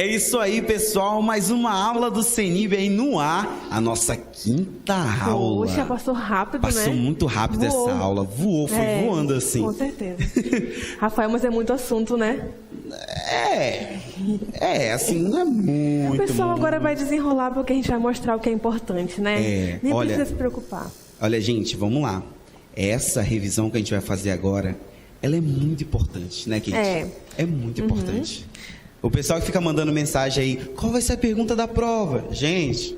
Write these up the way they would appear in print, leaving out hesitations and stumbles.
É isso aí, pessoal. Mais uma aula do CENIB aí no ar. A nossa quinta aula. Poxa, passou rápido, né? Passou muito rápido essa aula. Voou, foi voando assim. Com certeza. Rafael, mas é muito assunto, né? Assim, não é muito. O pessoal agora vai desenrolar porque a gente vai mostrar o que é importante, né? Nem precisa se preocupar. Olha, gente, vamos lá. Essa revisão que a gente vai fazer agora, ela é muito importante, né, Kate? É muito importante. O pessoal que fica mandando mensagem aí, qual vai ser a pergunta da prova? Gente,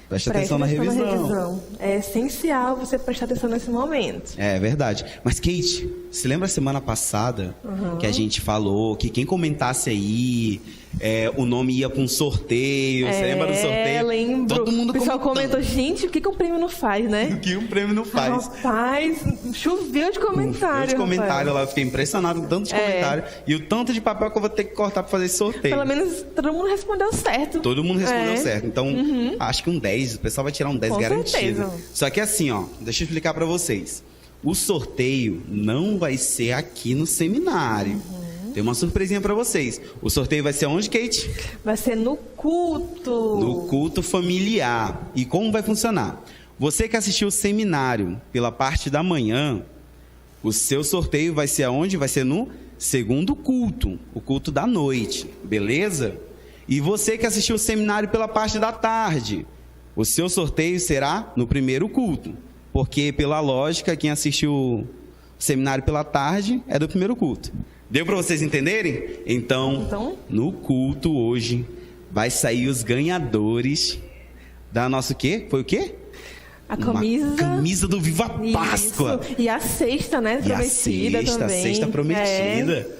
preste atenção na revisão. É essencial você prestar atenção nesse momento. É verdade. Mas, Kate, se lembra a semana passada que a gente falou que quem comentasse aí, o nome ia para um sorteio? Você lembra do sorteio? Lembro. Todo mundo o pessoal comentando. comentou, gente, o que o prêmio não faz, né? O que o prêmio não faz? Rapaz, choveu de comentário. Lá, eu fiquei impressionado com tantos comentários e o tanto de papel que eu vou ter que cortar para fazer esse sorteio. Pelo menos todo mundo respondeu certo. Todo mundo respondeu certo. Então, acho que um 10, o pessoal vai tirar um 10 com garantido. Certeza. Só que assim, ó, deixa eu explicar para vocês. O sorteio não vai ser aqui no seminário. Tem uma surpresinha para vocês. O sorteio vai ser onde, Kate? Vai ser no culto. No culto familiar. E como vai funcionar? Você que assistiu o seminário pela parte da manhã, o seu sorteio vai ser aonde? Vai ser no segundo culto, o culto da noite, beleza? E você que assistiu o seminário pela parte da tarde, o seu sorteio será no primeiro culto, porque pela lógica, quem assistiu o seminário pela tarde é do primeiro culto. Deu para vocês entenderem? Então, no culto hoje, vai sair os ganhadores da nossa o quê? Foi o quê? A camisa do Viva Páscoa. Isso. E a cesta, né? Prometida também. A cesta prometida.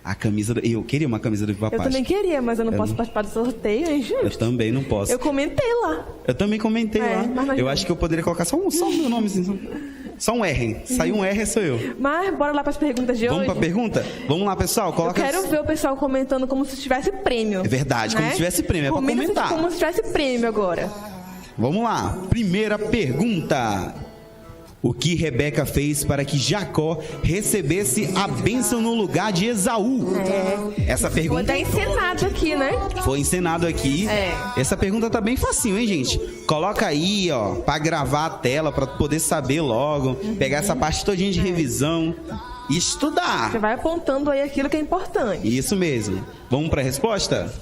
A camisa... Eu queria uma camisa do Viva Páscoa. Eu também queria, mas eu não posso participar do sorteio, é injusto. Eu também não posso. Eu comentei lá. Eu também comentei lá. Eu acho que eu poderia colocar só o meu nomezinho. Só um R. Saiu um R, sou eu. Mas bora lá para as perguntas de hoje. Vamos para a pergunta? Vamos lá, pessoal. Coloca... Eu quero ver o pessoal comentando como se tivesse prêmio. É verdade, como se tivesse prêmio. É para comentar. Como se tivesse prêmio agora. Vamos lá. Primeira pergunta. O que Rebeca fez para que Jacó recebesse a bênção no lugar de Esaú? Essa pergunta... Foi encenado aqui, né? Foi encenado aqui. Essa pergunta tá bem facinho, hein, gente? Coloca aí, ó, para gravar a tela, para poder saber logo. Pegar essa parte todinha de revisão e estudar. Você vai apontando aí aquilo que é importante. Isso mesmo. Vamos para a resposta?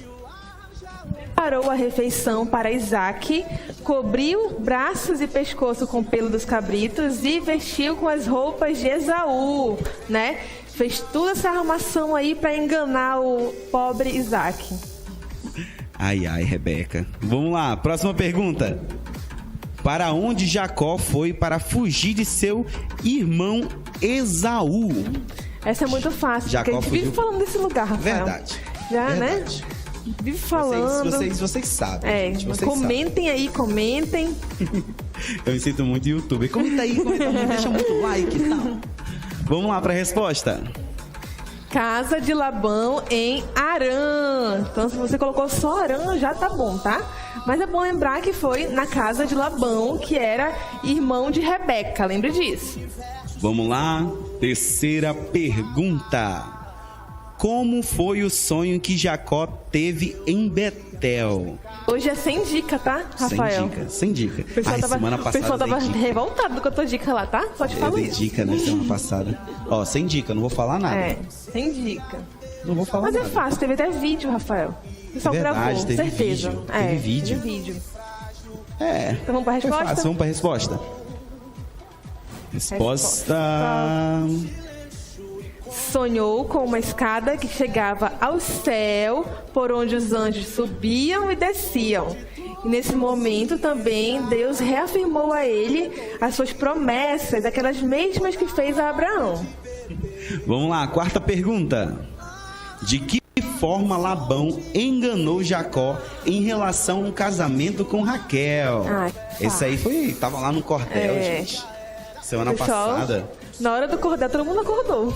Preparou a refeição para Isaac, cobriu braços e pescoço com pelo dos cabritos e vestiu com as roupas de Esaú, né? Fez toda essa armação aí para enganar o pobre Isaac. Ai, Rebeca. Vamos lá, próxima pergunta. Para onde Jacó foi para fugir de seu irmão Esaú? Essa é muito fácil, Jacó porque a gente vive falando desse lugar, Rafael. Verdade. Né? Vive falando. Vocês sabem. Gente, vocês comentem aí, comentem. Eu me sinto muito youtuber. Comenta aí, deixa muito like e tal. Vamos lá para a resposta. Casa de Labão em Harã. Então, se você colocou só Harã, já tá bom, tá? Mas é bom lembrar que foi na casa de Labão, que era irmão de Rebeca. Lembre disso. Vamos lá. Terceira pergunta. Como foi o sonho que Jacó teve em Betel? Hoje é sem dica, tá, Rafael? Sem dica. O pessoal tava revoltado com a tua dica lá, tá? Só te falo isso. Eu dei dica, né, semana passada. Ó, sem dica, não vou falar nada. Sem dica. Não vou falar nada. Mas é fácil, teve até vídeo, Rafael. O pessoal gravou, teve certeza. Vídeo, teve vídeo. Então vamos pra resposta? Fácil, vamos pra resposta. Resposta... Sonhou com uma escada que chegava ao céu, por onde os anjos subiam e desciam. E nesse momento também Deus reafirmou a ele as suas promessas, aquelas mesmas que fez a Abraão. Vamos lá, quarta pergunta. De que forma Labão enganou Jacó em relação ao casamento com Raquel? Esse aí tava lá no cordel, gente. Semana passada. Na hora do cordel, todo mundo acordou.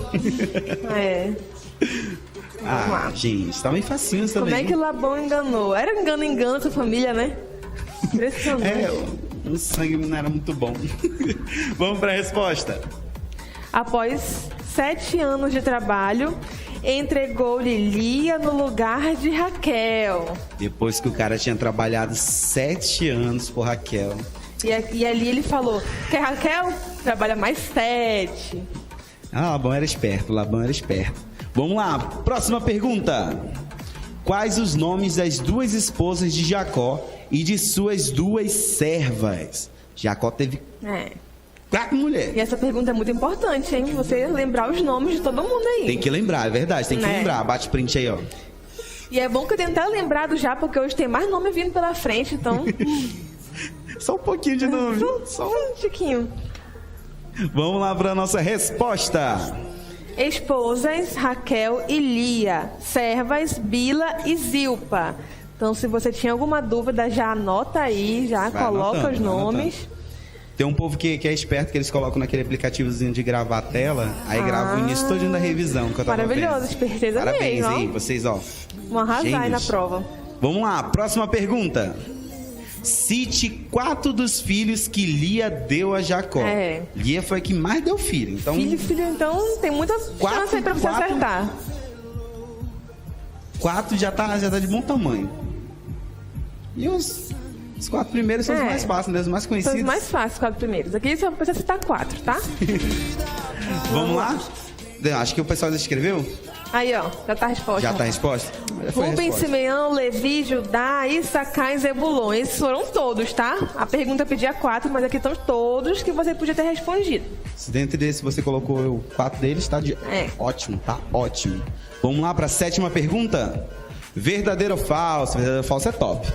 Gente, tá bem facinho também. Como é que Labão enganou? Era engano essa família, né? Impressionante. O sangue não era muito bom. Vamos para a resposta. Após 7 anos de trabalho, entregou-lhe Lia no lugar de Raquel. Depois que o cara tinha trabalhado 7 anos por Raquel. E ali ele falou, quer Raquel? Trabalha mais 7. Ah, Labão era esperto, Labão era esperto. Vamos lá, próxima pergunta. Quais os nomes das 2 esposas de Jacó e de suas 2 servas? Jacó teve 4 mulheres. E essa pergunta é muito importante, hein? Você lembrar os nomes de todo mundo aí. Tem que lembrar, é verdade, tem que lembrar. Bate print aí, ó. E é bom que eu tenho até lembrado já, porque hoje tem mais nome vindo pela frente, então... Só um pouquinho de nome. Só um tiquinho. Vamos lá para a nossa resposta. Esposas, Raquel e Lia. Servas, Bila e Zilpa. Então, se você tinha alguma dúvida, já anota aí, já coloca os nomes. Tem um povo que é esperto, que eles colocam naquele aplicativozinho de gravar a tela, aí grava o início todinho da revisão que eu tava maravilhoso, vendo. esperteza Parabéns, mesmo, hein? Vocês, ó. Vão arrasar aí na prova. Vamos lá, próxima pergunta. Cite 4 dos filhos que Lia deu a Jacó. Lia foi a que mais deu filho. Então, filho, então tem muita chance aí pra você acertar. 4 já tá de bom tamanho. E os 4 primeiros são os mais fáceis, né? Os mais conhecidos. São os mais fáceis, os 4 primeiros. Aqui só precisa citar 4, tá? Vamos lá? Acho que o pessoal já escreveu. Aí, ó, já tá a resposta. Já tá a resposta? Rubem, Simeão, Levi, Judá, Issacar e Zebulon. Esses foram todos, tá? A pergunta pedia 4, mas aqui estão todos que você podia ter respondido. Se dentro desse você colocou 4 deles, tá ótimo, tá ótimo. Vamos lá para a 7ª pergunta. Verdadeiro ou falso? Verdadeiro ou falso é top.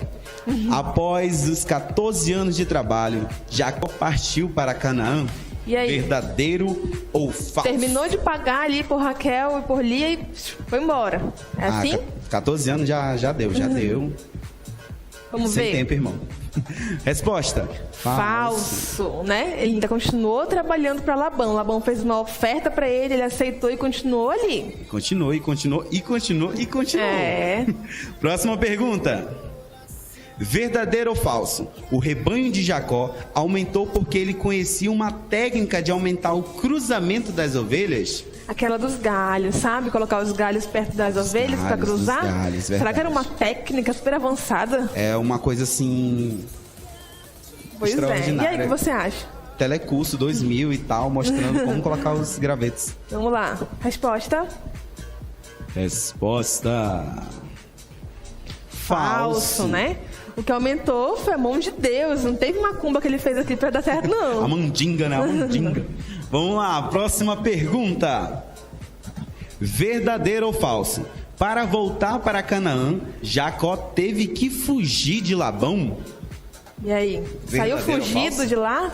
Após os 14 anos de trabalho, Jacó partiu para Canaã. E aí? Verdadeiro ou falso? Terminou de pagar ali por Raquel e por Lia e foi embora. É assim? 14 anos já deu. Vamos Sem ver. tempo, irmão. Resposta. Falso, né? Ele ainda continuou trabalhando para Labão. Labão fez uma oferta para ele, ele aceitou e continuou ali. Continuou. Próxima pergunta. Verdadeiro ou falso? O rebanho de Jacó aumentou porque ele conhecia uma técnica de aumentar o cruzamento das ovelhas? Aquela dos galhos, sabe? Colocar os galhos perto das ovelhas para cruzar. Galhos, será que era uma técnica super avançada? É uma coisa assim... Pois extraordinária. E aí, o que você acha? Telecurso 2000 e tal, mostrando como colocar os gravetos. Vamos lá. Resposta? Falso, né? O que aumentou foi a mão de Deus. Não teve macumba que ele fez aqui para dar certo, não. A mandinga, né? A mandinga. Vamos lá, próxima pergunta. Verdadeiro ou falso? Para voltar para Canaã, Jacó teve que fugir de Labão? E aí? Saiu fugido de lá?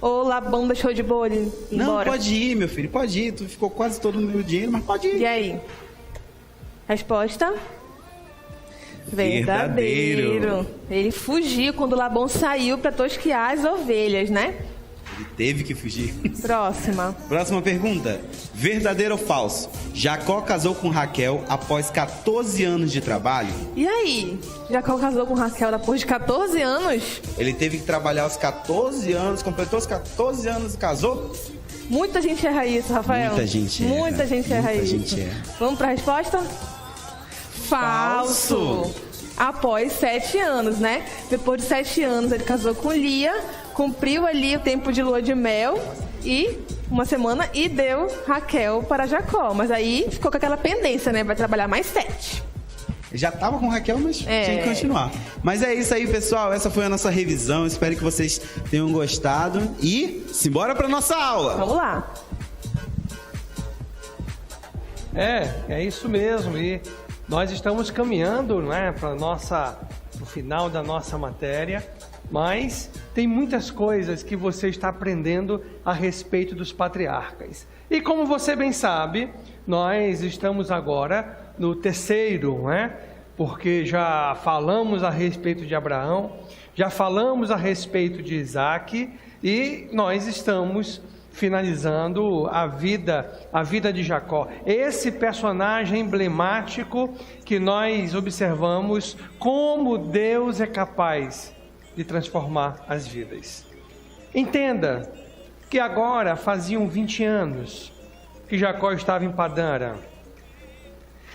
Ou Labão deixou de boa ele ir embora? Não, pode ir, meu filho, pode ir. Tu ficou quase todo o meu dinheiro, mas pode ir. E aí? Resposta? Verdadeiro. Ele fugiu quando Labão saiu para tosquear as ovelhas, né? Ele teve que fugir. Próxima pergunta. Verdadeiro ou falso? Jacó casou com Raquel após 14 anos de trabalho? E aí? Jacó casou com Raquel depois de 14 anos? Ele teve que trabalhar aos 14 anos, completou os 14 anos e casou? Muita gente erra isso, Rafael. Muita gente erra isso. Vamos para a resposta? Falso. Após 7 anos, né? Depois de 7 anos, ele casou com Lia, cumpriu ali o tempo de lua de mel e uma semana e deu Raquel para Jacó. Mas aí ficou com aquela pendência, né? Vai trabalhar mais 7. Já estava com Raquel, mas tinha que continuar. Mas é isso aí, pessoal. Essa foi a nossa revisão. Espero que vocês tenham gostado. E simbora para nossa aula. Vamos lá. É isso mesmo. E nós estamos caminhando, né, para o final da nossa matéria, mas tem muitas coisas que você está aprendendo a respeito dos patriarcas. E como você bem sabe, nós estamos agora no 3º, né? Porque já falamos a respeito de Abraão, já falamos a respeito de Isaac e nós estamos finalizando a vida de Jacó. Esse personagem emblemático que nós observamos como Deus é capaz de transformar as vidas. Entenda que agora faziam 20 anos que Jacó estava em Padã Arã.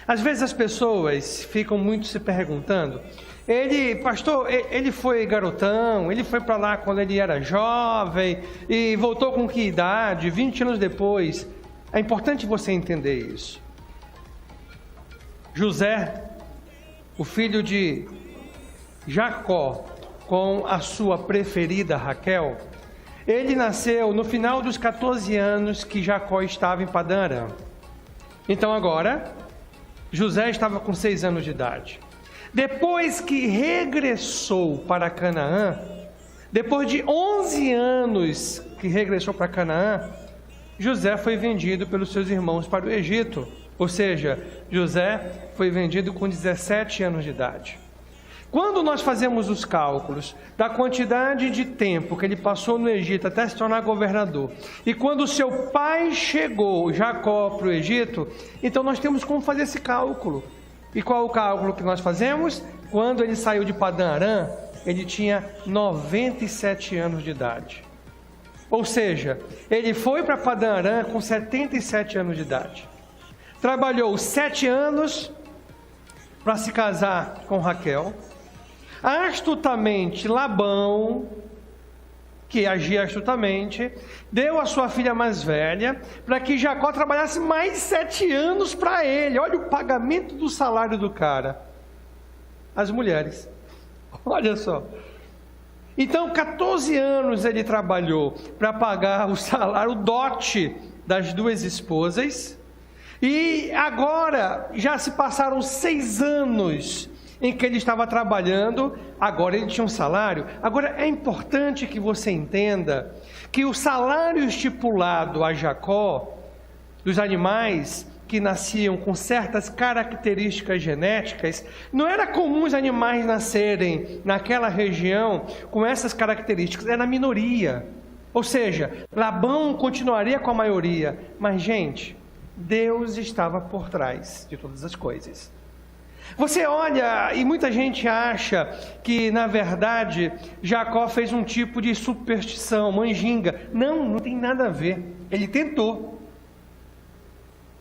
Às vezes as pessoas ficam muito se perguntando, pastor, ele foi garotão, ele foi para lá quando ele era jovem e voltou com que idade, 20 anos depois. É importante você entender isso. José, o filho de Jacó, com a sua preferida Raquel, ele nasceu no final dos 14 anos que Jacó estava em Padã Arã. Então agora, José estava com 6 anos de idade. Depois que regressou para Canaã, depois de 11 anos que regressou para Canaã, José foi vendido pelos seus irmãos para o Egito. Ou seja, José foi vendido com 17 anos de idade. Quando nós fazemos os cálculos da quantidade de tempo que ele passou no Egito até se tornar governador, e quando seu pai chegou, Jacó, para o Egito, então nós temos como fazer esse cálculo. E qual o cálculo que nós fazemos? Quando ele saiu de Padã Arã, ele tinha 97 anos de idade. Ou seja, ele foi para Padã Arã com 77 anos de idade. Trabalhou 7 anos para se casar com Raquel. Astutamente, Labão, que agia astutamente, deu a sua filha mais velha para que Jacó trabalhasse mais 7 anos para ele. Olha o pagamento do salário do cara. As mulheres. Olha só. Então, 14 anos ele trabalhou para pagar o salário, o dote das 2 esposas. E agora, já se passaram 6 anos em que ele estava trabalhando, agora ele tinha um salário. Agora, é importante que você entenda que o salário estipulado a Jacó, dos animais que nasciam com certas características genéticas, não era comum os animais nascerem naquela região com essas características, era a minoria. Ou seja, Labão continuaria com a maioria, mas gente, Deus estava por trás de todas as coisas. Você olha e muita gente acha que, na verdade, Jacó fez um tipo de superstição, manjinga. Não tem nada a ver. Ele tentou,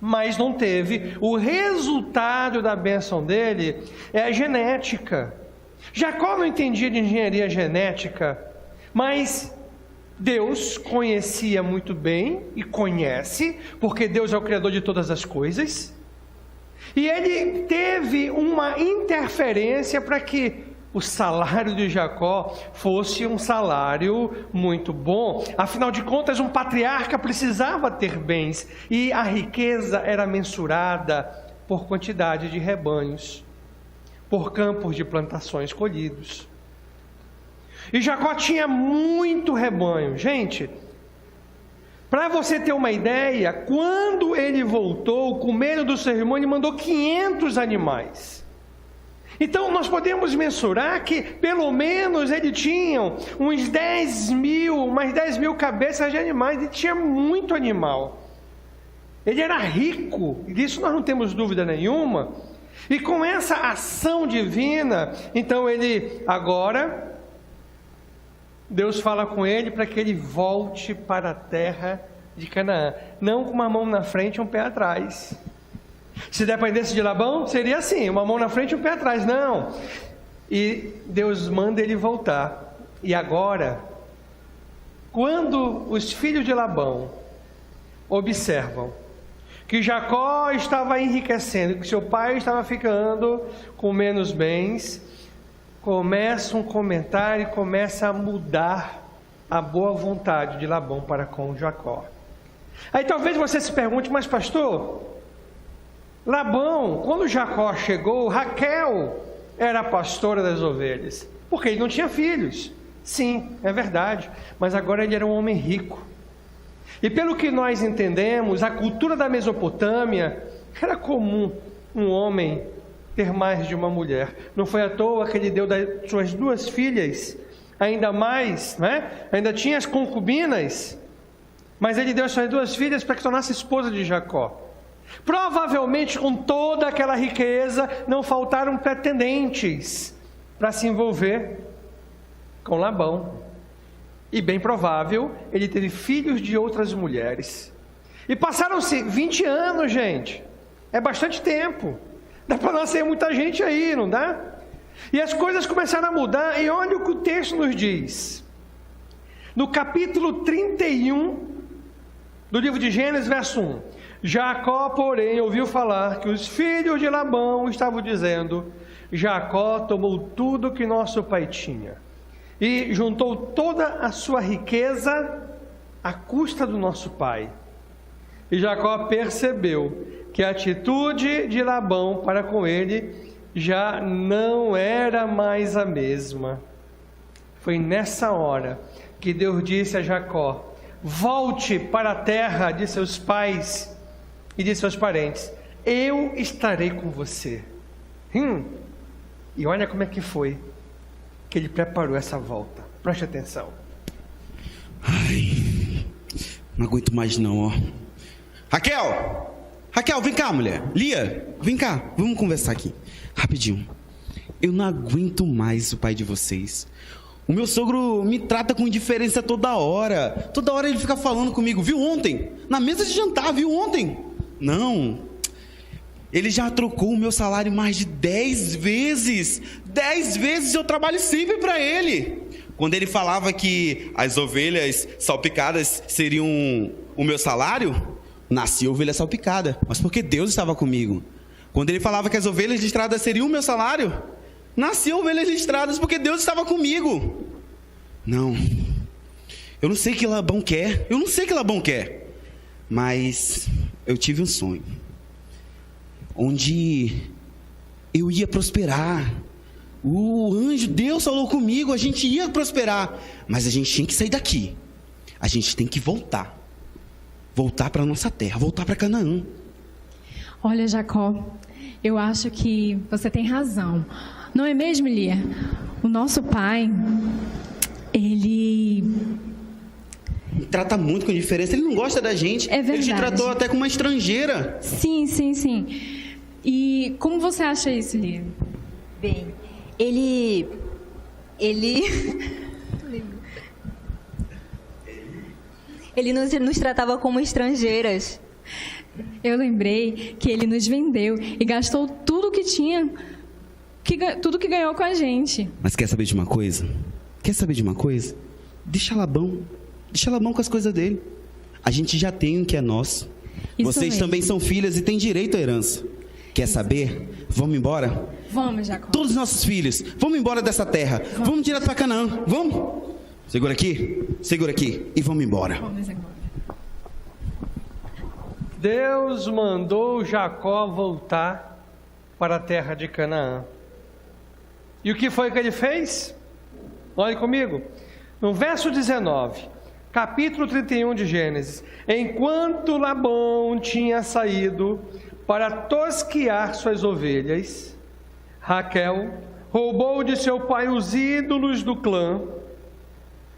mas não teve. O resultado da bênção dele é a genética. Jacó não entendia de engenharia genética, mas Deus conhecia muito bem e conhece, porque Deus é o Criador de todas as coisas. E ele teve uma interferência para que o salário de Jacó fosse um salário muito bom. Afinal de contas, um patriarca precisava ter bens, e a riqueza era mensurada por quantidade de rebanhos, por campos de plantações colhidos. E Jacó tinha muito rebanho. Gente, para você ter uma ideia, quando ele voltou, com medo do seu irmão, ele mandou 500 animais. Então nós podemos mensurar que pelo menos ele tinha uns 10 mil cabeças de animais. Ele tinha muito animal. Ele era rico, disso nós não temos dúvida nenhuma. E com essa ação divina, então ele agora, Deus fala com ele para que ele volte para a terra de Canaã. Não com uma mão na frente e um pé atrás. Se dependesse de Labão, seria assim, uma mão na frente e um pé atrás. Não. E Deus manda ele voltar. E agora, quando os filhos de Labão observam que Jacó estava enriquecendo, que seu pai estava ficando com menos bens, começa um comentário e começa a mudar a boa vontade de Labão para com Jacó. Aí talvez você se pergunte, mas pastor, Labão, quando Jacó chegou, Raquel era a pastora das ovelhas, porque ele não tinha filhos. Sim, é verdade, mas agora ele era um homem rico. E pelo que nós entendemos, a cultura da Mesopotâmia era comum um homem ter mais de uma mulher. Não foi à toa que ele deu das suas 2 filhas, ainda mais, né? Ainda tinha as concubinas, mas ele deu as suas 2 filhas para que tornasse esposa de Jacó. Provavelmente com toda aquela riqueza não faltaram pretendentes para se envolver com Labão. E bem provável, ele teve filhos de outras mulheres. E passaram-se 20 anos, gente. É bastante tempo. Dá para nascer muita gente aí, não dá? E as coisas começaram a mudar, e olha o que o texto nos diz. No capítulo 31 do livro de Gênesis, verso 1. Jacó, porém, ouviu falar que os filhos de Labão estavam dizendo: Jacó tomou tudo que nosso pai tinha e juntou toda a sua riqueza à custa do nosso pai. E Jacó percebeu que a atitude de Labão para com ele já não era mais a mesma. Foi nessa hora que Deus disse a Jacó: volte para a terra de seus pais e de seus parentes, eu estarei com você. E olha como é que foi que ele preparou essa volta. Preste atenção. Ai, não aguento mais não, ó. Raquel, vem cá, mulher. Lia, vem cá, vamos conversar aqui, rapidinho. Eu não aguento mais o pai de vocês. O meu sogro me trata com indiferença toda hora. Toda hora ele fica falando comigo. Viu ontem? Na mesa de jantar, viu ontem? Não. Ele já trocou o meu salário mais de 10 vezes. 10 vezes eu trabalho sempre para ele. Quando ele falava que as ovelhas salpicadas seriam o meu salário, nascia ovelha salpicada. Mas porque Deus estava comigo. Quando ele falava que as ovelhas listradas seriam o meu salário, nasciam ovelhas listradas porque Deus estava comigo. Não. Eu não sei o que Labão quer. Mas eu tive um sonho. Onde eu ia prosperar. O anjo, Deus falou comigo, a gente ia prosperar. Mas a gente tinha que sair daqui. A gente tem que voltar. Voltar para a nossa terra, voltar para Canaã. Olha, Jacó, eu acho que você tem razão. Não é mesmo, Lia? O nosso pai, ele Me trata muito com diferença. Ele não gosta da gente. É verdade. Ele te tratou até como uma estrangeira. Sim. E como você acha isso, Lia? Bem, ele nos tratava como estrangeiras. Eu lembrei que ele nos vendeu e gastou tudo que tinha, tudo que ganhou com a gente. Mas quer saber de uma coisa? Deixa Labão com as coisas dele. A gente já tem o que é nosso. Isso Vocês mesmo. também são filhas e têm direito à herança. Quer saber? Vamos embora? Vamos, Jacó. Todos os nossos filhos, vamos embora dessa terra. Vamos direto para Canaã. Vamos? Segura aqui e vamos embora. Vamos agora. Deus mandou Jacó voltar para a terra de Canaã. E o que foi que ele fez? Olhe comigo. No verso 19, capítulo 31 de Gênesis. Enquanto Labão tinha saído para tosquear suas ovelhas, Raquel roubou de seu pai os ídolos do clã.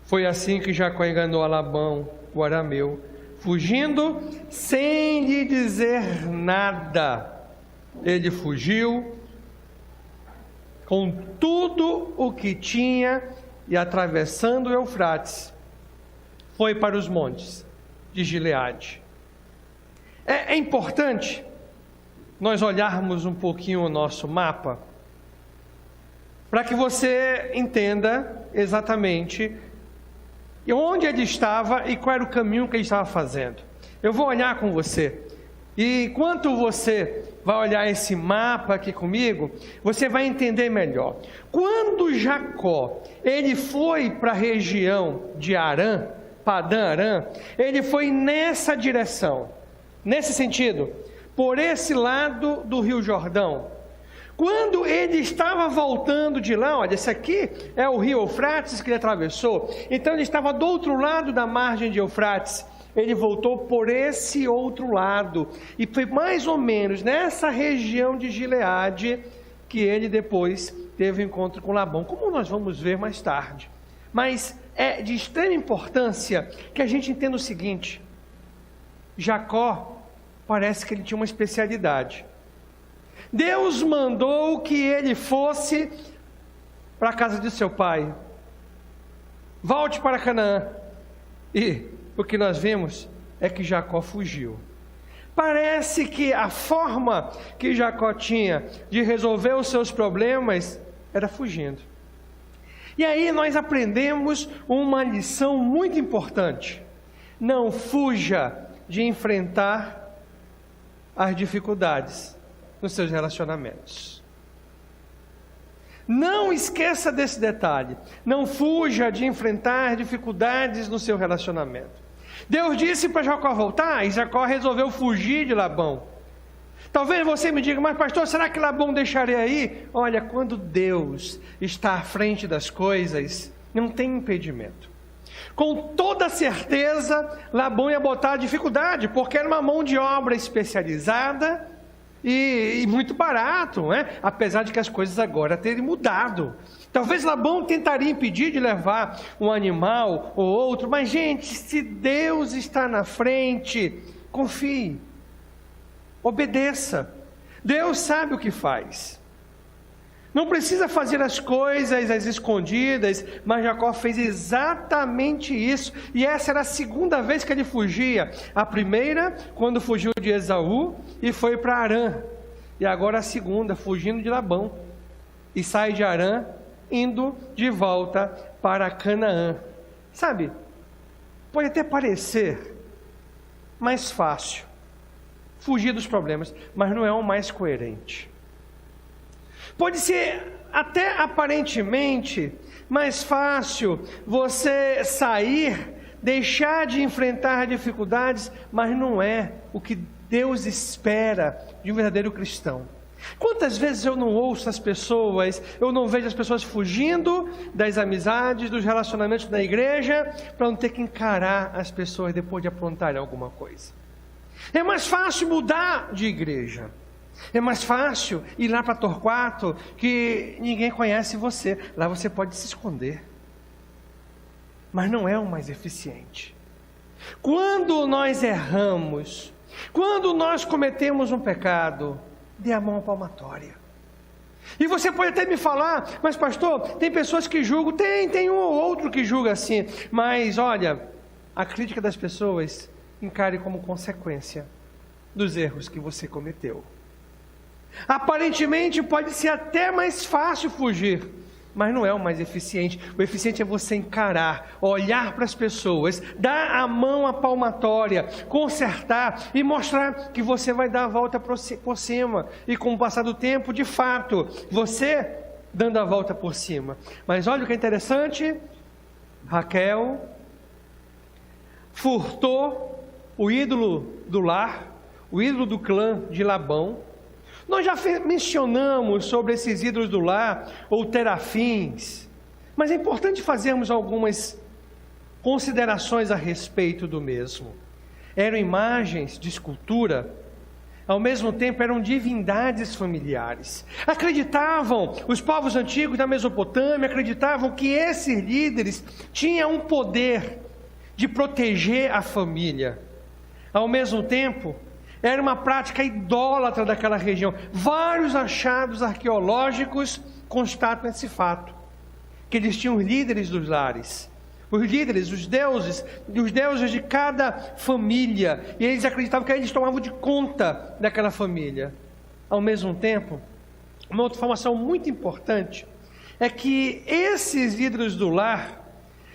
Foi assim que Jacó enganou a Labão, o arameu, fugindo sem lhe dizer nada. Ele fugiu com tudo o que tinha e, atravessando o Eufrates, foi para os montes de Gileade. É importante nós olharmos um pouquinho o nosso mapa para que você entenda exatamente onde ele estava e qual era o caminho que ele estava fazendo. Eu vou olhar com você, e enquanto você vai olhar esse mapa aqui comigo, você vai entender melhor. Quando Jacó ele foi para a região de Arã, Padã-Arã, ele foi nessa direção, nesse sentido, por esse lado do Rio Jordão. Quando ele estava voltando de lá, olha, esse aqui é o rio Eufrates que ele atravessou, então ele estava do outro lado da margem de Eufrates, ele voltou por esse outro lado, e foi mais ou menos nessa região de Gileade que ele depois teve um encontro com Labão, como nós vamos ver mais tarde. Mas é de extrema importância que a gente entenda o seguinte: Jacó parece que ele tinha uma especialidade. Deus mandou que ele fosse para a casa de seu pai, volte para Canaã, e o que nós vemos é que Jacó fugiu. Parece que a forma que Jacó tinha de resolver os seus problemas era fugindo. E aí nós aprendemos uma lição muito importante. Não fuja de enfrentar as dificuldades nos seus relacionamentos. Não esqueça desse detalhe. Não fuja de enfrentar dificuldades no seu relacionamento. Deus disse para Jacó voltar, e Jacó resolveu fugir de Labão. Talvez você me diga, mas pastor, será que Labão deixaria aí? Olha, quando Deus está à frente das coisas, não tem impedimento. Com toda certeza, Labão ia botar dificuldade, porque era uma mão de obra especializada e muito barato, né? Apesar de que as coisas agora terem mudado. Talvez Labão tentaria impedir de levar um animal ou outro, mas gente, se Deus está na frente, confie, obedeça. Deus sabe o que faz. Não precisa fazer as coisas às escondidas, mas Jacó fez exatamente isso, e essa era a segunda vez que ele fugia. A primeira, quando fugiu de Esaú e foi para Arã, e agora a segunda, fugindo de Labão, e sai de Arã, indo de volta para Canaã. Sabe, pode até parecer mais fácil fugir dos problemas, mas não é o mais coerente. Pode ser até aparentemente mais fácil você sair, deixar de enfrentar dificuldades, mas não é o que Deus espera de um verdadeiro cristão. Quantas vezes eu não ouço as pessoas, eu não vejo as pessoas fugindo das amizades, dos relacionamentos da igreja, para não ter que encarar as pessoas depois de aprontarem alguma coisa. É mais fácil mudar de igreja. É mais fácil ir lá para Torquato, que ninguém conhece você. Lá você pode se esconder. Mas não é o mais eficiente. Quando nós erramos, quando nós cometemos um pecado, dê a mão à palmatória. E você pode até me falar, mas pastor, tem pessoas que julgam, tem um ou outro que julga assim, mas olha, a crítica das pessoas encare como consequência dos erros que você cometeu. Aparentemente pode ser até mais fácil fugir, mas não é o mais eficiente. O eficiente é você encarar, olhar para as pessoas, dar a mão à palmatória, consertar e mostrar que você vai dar a volta por cima. E com o passar do tempo, de fato, você dando a volta por cima. Mas olha o que é interessante, Raquel furtou o ídolo do lar, o ídolo do clã de Labão. Nós já mencionamos sobre esses ídolos do lar, ou terafins, mas é importante fazermos algumas considerações a respeito do mesmo. Eram imagens de escultura, ao mesmo tempo eram divindades familiares. Acreditavam, os povos antigos da Mesopotâmia acreditavam que esses líderes tinham um poder de proteger a família. Ao mesmo tempo, era uma prática idólatra daquela região. Vários achados arqueológicos constatam esse fato, que eles tinham líderes dos lares, os líderes, os deuses de cada família, e eles acreditavam que eles tomavam de conta daquela família. Ao mesmo tempo, uma outra informação muito importante é que esses líderes do lar,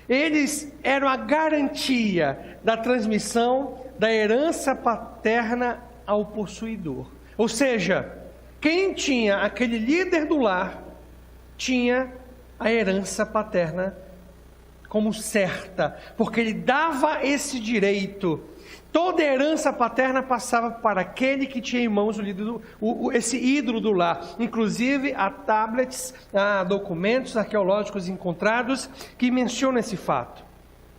eles eram a garantia da transmissão da herança paterna ao possuidor. Ou seja, quem tinha aquele líder do lar, tinha a herança paterna como certa, porque ele dava esse direito. Toda a herança paterna passava para aquele que tinha em mãos esse ídolo do lar. Inclusive, há tablets, há documentos arqueológicos encontrados que mencionam esse fato.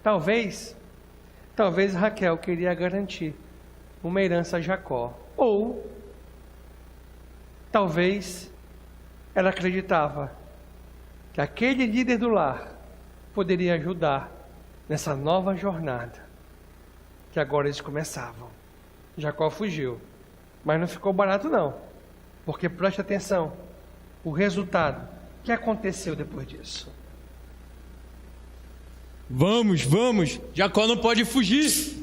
Talvez Raquel queria garantir uma herança a Jacó, ou talvez ela acreditava que aquele líder do lar poderia ajudar nessa nova jornada que agora eles começavam. Jacó fugiu, mas não ficou barato não, porque preste atenção, o resultado, o que aconteceu depois disso? Vamos, Jacó não pode fugir.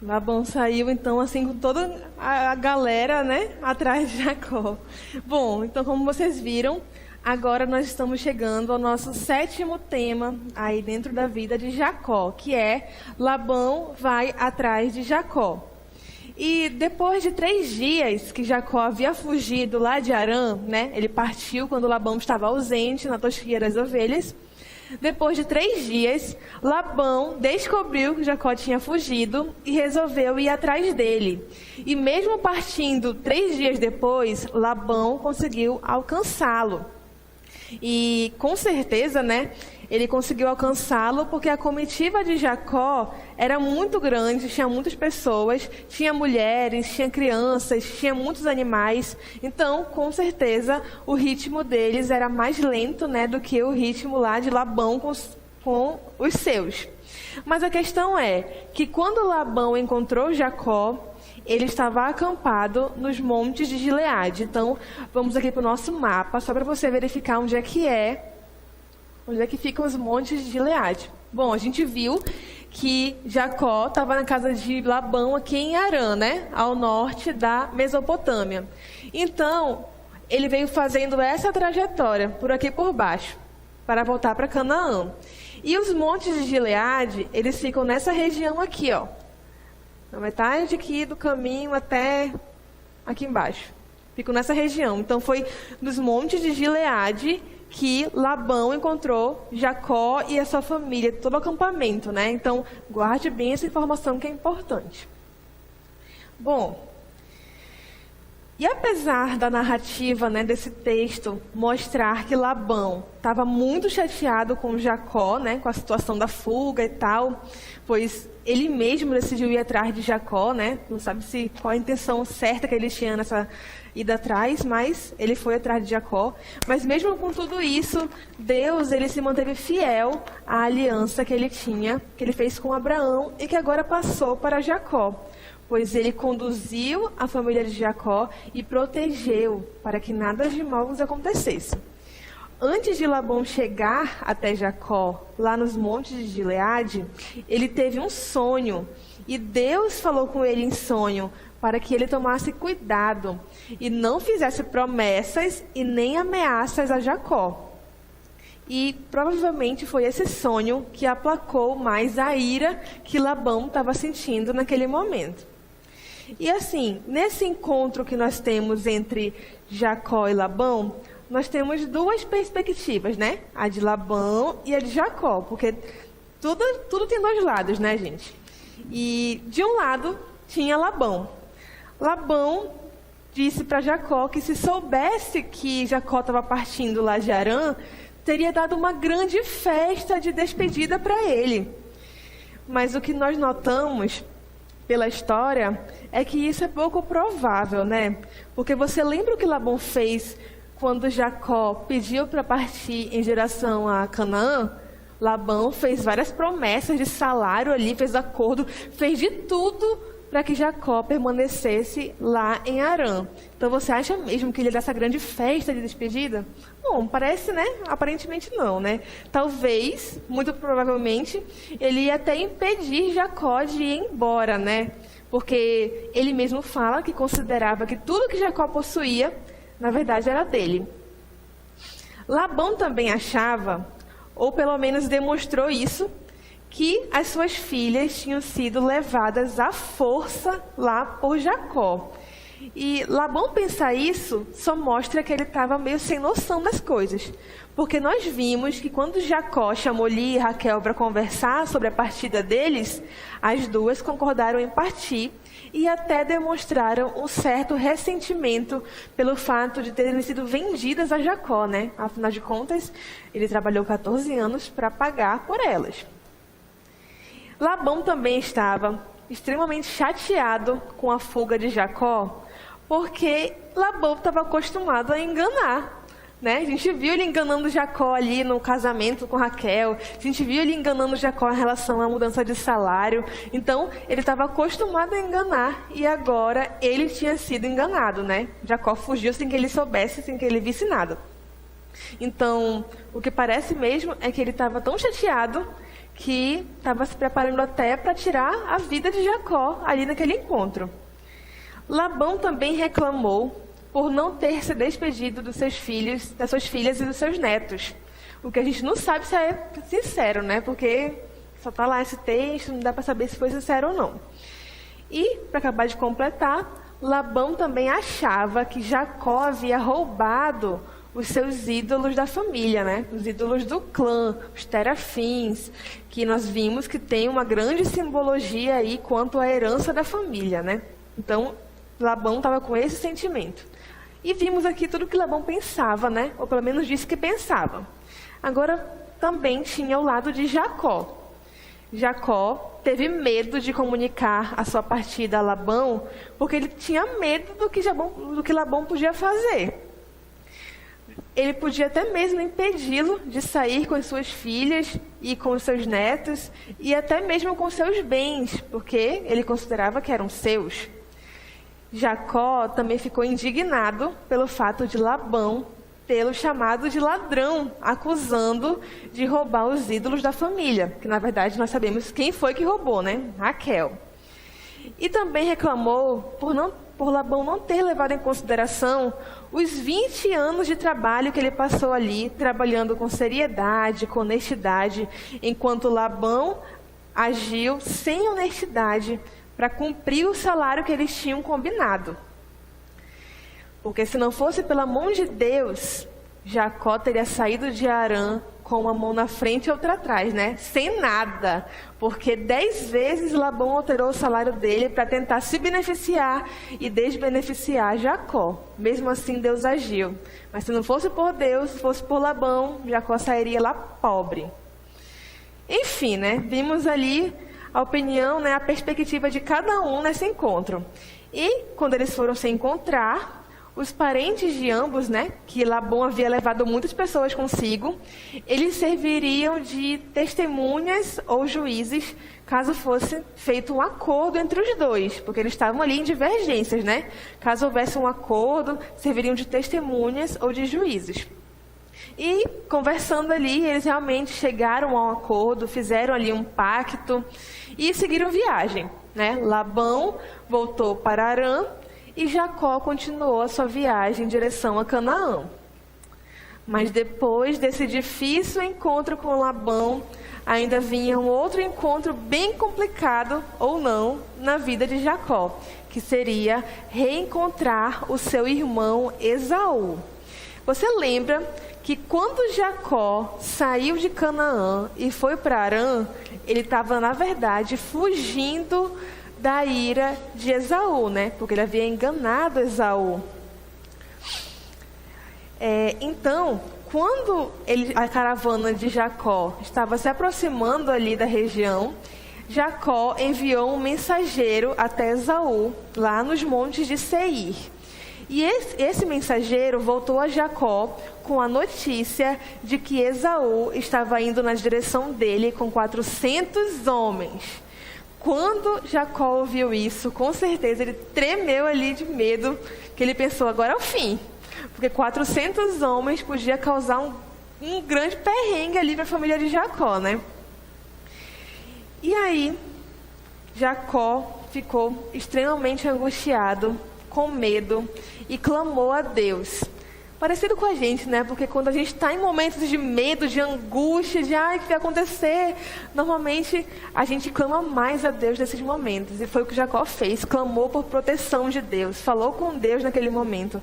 Labão saiu, então, assim, com toda a galera, né, atrás de Jacó. Bom, então, como vocês viram, agora nós estamos chegando ao nosso 7º tema aí dentro da vida de Jacó, que é Labão vai atrás de Jacó. E depois de 3 dias que Jacó havia fugido lá de Harã, né, ele partiu quando Labão estava ausente na tosquia das ovelhas. Depois de 3 dias, Labão descobriu que Jacó tinha fugido e resolveu ir atrás dele. E mesmo partindo 3 dias depois, Labão conseguiu alcançá-lo. E com certeza, né, ele conseguiu alcançá-lo porque a comitiva de Jacó era muito grande, tinha muitas pessoas, tinha mulheres, tinha crianças, tinha muitos animais. Então, com certeza, o ritmo deles era mais lento, né, do que o ritmo lá de Labão com os seus. Mas a questão é que quando Labão encontrou Jacó, ele estava acampado nos montes de Gileade. Então, vamos aqui para o nosso mapa, só para você verificar onde é que ficam os montes de Gileade. Bom, a gente viu que Jacó estava na casa de Labão aqui em Harã, né? Ao norte da Mesopotâmia. Então, ele veio fazendo essa trajetória, por aqui por baixo, para voltar para Canaã. E os montes de Gileade, eles ficam nessa região aqui, ó. Na metade aqui do caminho até aqui embaixo. Ficam nessa região. Então, foi nos montes de Gileade que Labão encontrou Jacó e a sua família, todo o acampamento, né? Então, guarde bem essa informação que é importante. Bom, e apesar da narrativa, né, desse texto mostrar que Labão estava muito chateado com Jacó, né, com a situação da fuga e tal, pois ele mesmo decidiu ir atrás de Jacó, né? Não sabe qual a intenção certa que ele tinha nessa ida atrás, mas ele foi atrás de Jacó. Mas mesmo com tudo isso, Deus, ele se manteve fiel à aliança que ele tinha, que ele fez com Abraão e que agora passou para Jacó. Pois ele conduziu a família de Jacó e protegeu para que nada de mal lhes acontecesse. Antes de Labão chegar até Jacó, lá nos montes de Gileade, ele teve um sonho. E Deus falou com ele em sonho para que ele tomasse cuidado e não fizesse promessas e nem ameaças a Jacó. E provavelmente foi esse sonho que aplacou mais a ira que Labão estava sentindo naquele momento. E assim, nesse encontro que nós temos entre Jacó e Labão, nós temos 2 perspectivas, né? A de Labão e a de Jacó, porque tudo tem 2 lados, né, gente? E de um lado tinha Labão. Labão disse para Jacó que se soubesse que Jacó estava partindo lá de Harã, teria dado uma grande festa de despedida para ele. Mas o que nós notamos pela história é que isso é pouco provável, né? Porque você lembra o que Labão fez quando Jacó pediu para partir em direção a Canaã? Labão fez várias promessas de salário ali, fez acordo, fez de tudo para que Jacó permanecesse lá em Harã. Então você acha mesmo que ele ia dar essa grande festa de despedida? Bom, parece, né? Aparentemente não, né? Talvez, muito provavelmente, ele ia até impedir Jacó de ir embora, né? Porque ele mesmo fala que considerava que tudo que Jacó possuía, na verdade, era dele. Labão também achava, ou pelo menos demonstrou isso, que as suas filhas tinham sido levadas à força lá por Jacó. E Labão pensar isso só mostra que ele estava meio sem noção das coisas. Porque nós vimos que quando Jacó chamou Lia e Raquel para conversar sobre a partida deles, as 2 concordaram em partir e até demonstraram um certo ressentimento pelo fato de terem sido vendidas a Jacó, né? Afinal de contas, ele trabalhou 14 anos para pagar por elas. Labão também estava extremamente chateado com a fuga de Jacó, porque Labão estava acostumado a enganar, né? A gente viu ele enganando Jacó ali no casamento com Raquel, a gente viu ele enganando Jacó em relação à mudança de salário. Então, ele estava acostumado a enganar e agora ele tinha sido enganado, né? Jacó fugiu sem que ele soubesse, sem que ele visse nada. Então, o que parece mesmo é que ele estava tão chateado que estava se preparando até para tirar a vida de Jacó ali naquele encontro. Labão também reclamou por não ter se despedido dos seus filhos, das suas filhas e dos seus netos. O que a gente não sabe se é sincero, né? Porque só está lá esse texto, não dá para saber se foi sincero ou não. E, para acabar de completar, Labão também achava que Jacó havia roubado os seus ídolos da família, né? Os ídolos do clã, os terafins, que nós vimos que tem uma grande simbologia aí quanto à herança da família, né? Então, Labão estava com esse sentimento. E vimos aqui tudo que Labão pensava, né? Ou pelo menos disse que pensava. Agora, também tinha o lado de Jacó. Jacó teve medo de comunicar a sua partida a Labão, porque ele tinha medo do que Labão podia fazer. Ele podia até mesmo impedi-lo de sair com as suas filhas e com os seus netos, e até mesmo com seus bens, porque ele considerava que eram seus. Jacó também ficou indignado pelo fato de Labão tê-lo chamado de ladrão, acusando de roubar os ídolos da família, que na verdade nós sabemos quem foi que roubou, né? Raquel. E também reclamou por Labão não ter levado em consideração os 20 anos de trabalho que ele passou ali, trabalhando com seriedade, com honestidade, enquanto Labão agiu sem honestidade para cumprir o salário que eles tinham combinado. Porque se não fosse pela mão de Deus, Jacó teria saído de Harã com uma mão na frente e outra atrás, né? Sem nada. Porque 10 vezes Labão alterou o salário dele para tentar se beneficiar e desbeneficiar Jacó. Mesmo assim, Deus agiu. Mas se não fosse por Deus, se fosse por Labão, Jacó sairia lá pobre. Enfim, né? Vimos ali a opinião, né? A perspectiva de cada um nesse encontro. E quando eles foram se encontrar, os parentes de ambos, né, que Labão havia levado muitas pessoas consigo, eles serviriam de testemunhas ou juízes, caso fosse feito um acordo entre os dois, porque eles estavam ali em divergências, né? Caso houvesse um acordo, serviriam de testemunhas ou de juízes. E, conversando ali, eles realmente chegaram a um acordo, fizeram ali um pacto e seguiram viagem, né? Labão voltou para Harã, e Jacó continuou a sua viagem em direção a Canaã. Mas depois desse difícil encontro com Labão, ainda vinha um outro encontro bem complicado, ou não, na vida de Jacó, que seria reencontrar o seu irmão Esaú. Você lembra que quando Jacó saiu de Canaã e foi para Harã, ele estava, na verdade, fugindo da ira de Esaú, né? Porque ele havia enganado Esaú. Então, quando a caravana de Jacó estava se aproximando ali da região, Jacó enviou um mensageiro até Esaú, lá nos montes de Seir. E esse mensageiro voltou a Jacó com a notícia de que Esaú estava indo na direção dele com 400 homens. Quando Jacó ouviu isso, com certeza ele tremeu ali de medo, que ele pensou, agora é o fim. Porque 400 homens podia causar um grande perrengue ali para a família de Jacó, né? E aí, Jacó ficou extremamente angustiado, com medo, e clamou a Deus. Parecido com a gente, né? Porque quando a gente está em momentos de medo, de angústia, de o que vai acontecer, normalmente a gente clama mais a Deus nesses momentos. E foi o que Jacó fez, clamou por proteção de Deus, falou com Deus naquele momento.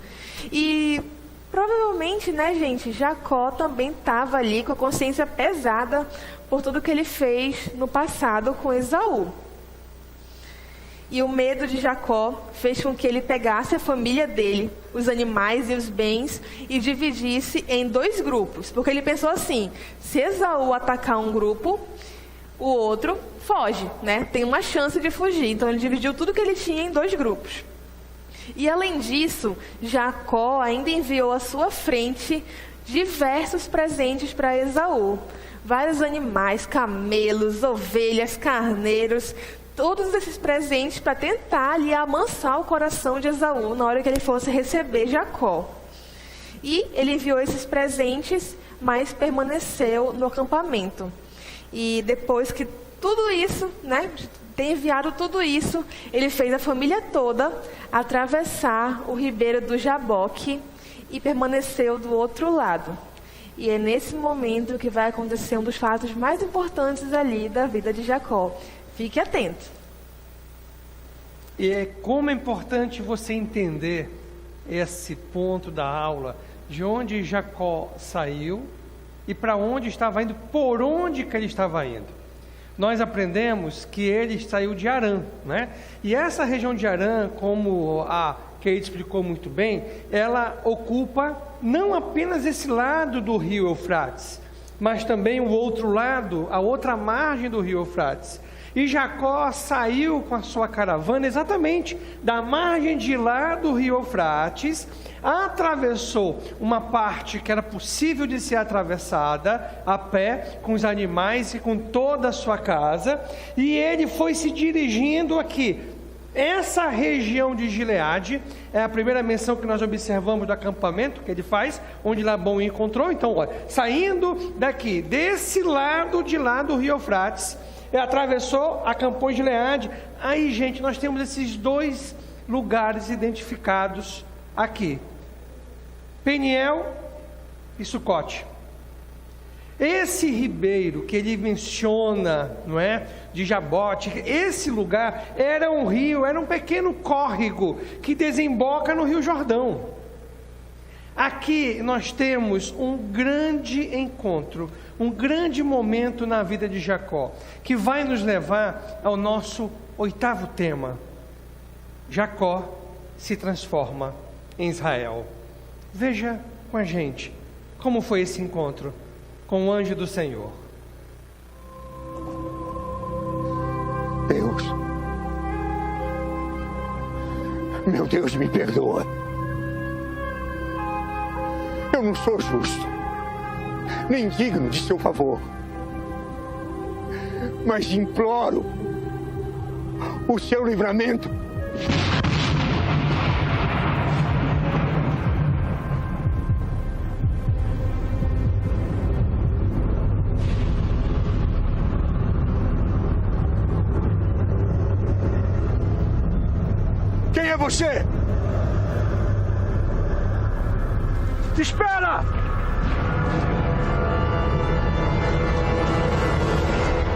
E provavelmente, né, gente, Jacó também estava ali com a consciência pesada por tudo que ele fez no passado com Esaú. E o medo de Jacó fez com que ele pegasse a família dele, os animais e os bens, e dividisse em 2 grupos. Porque ele pensou assim, se Esaú atacar um grupo, o outro foge, né? Tem uma chance de fugir. Então ele dividiu tudo que ele tinha em 2 grupos. E além disso, Jacó ainda enviou à sua frente diversos presentes para Esaú. Vários animais, camelos, ovelhas, carneiros, todos esses presentes para tentar ali amansar o coração de Esaú na hora que ele fosse receber Jacó. E ele enviou esses presentes, mas permaneceu no acampamento. E depois que tudo isso, né, tem enviado tudo isso, ele fez a família toda atravessar o ribeiro do Jaboque e permaneceu do outro lado. E é nesse momento que vai acontecer um dos fatos mais importantes ali da vida de Jacó. Fique atento. E como é importante você entender esse ponto da aula, de onde Jacó saiu e para onde estava indo, por onde que ele estava indo. Nós aprendemos que ele saiu de Harã, né? E essa região de Harã, como a Kate explicou muito bem, ela ocupa não apenas esse lado do rio Eufrates, mas também o outro lado, a outra margem do rio Eufrates. E Jacó saiu com a sua caravana exatamente da margem de lá do rio Eufrates, atravessou uma parte que era possível de ser atravessada a pé, com os animais e com toda a sua casa, e ele foi se dirigindo aqui. Essa região de Gileade é a primeira menção que nós observamos do acampamento que ele faz, onde Labão o encontrou. Então, olha, saindo daqui, desse lado de lá do rio Eufrates, ele atravessou, acampou em Gileade. Aí, gente, nós temos esses dois lugares identificados aqui: Peniel e Sucote. Esse ribeiro que ele menciona, não é, de Jabote, esse lugar era um rio, era um pequeno córrego que desemboca no Rio Jordão. Aqui nós temos um grande encontro, um grande momento na vida de Jacó, que vai nos levar ao nosso 8º tema. Jacó se transforma em Israel. Veja com a gente como foi esse encontro com o anjo do Senhor. Deus, meu Deus, me perdoa. Eu não sou justo, nem digno de seu favor, mas imploro o seu livramento. Quem é você? Espera!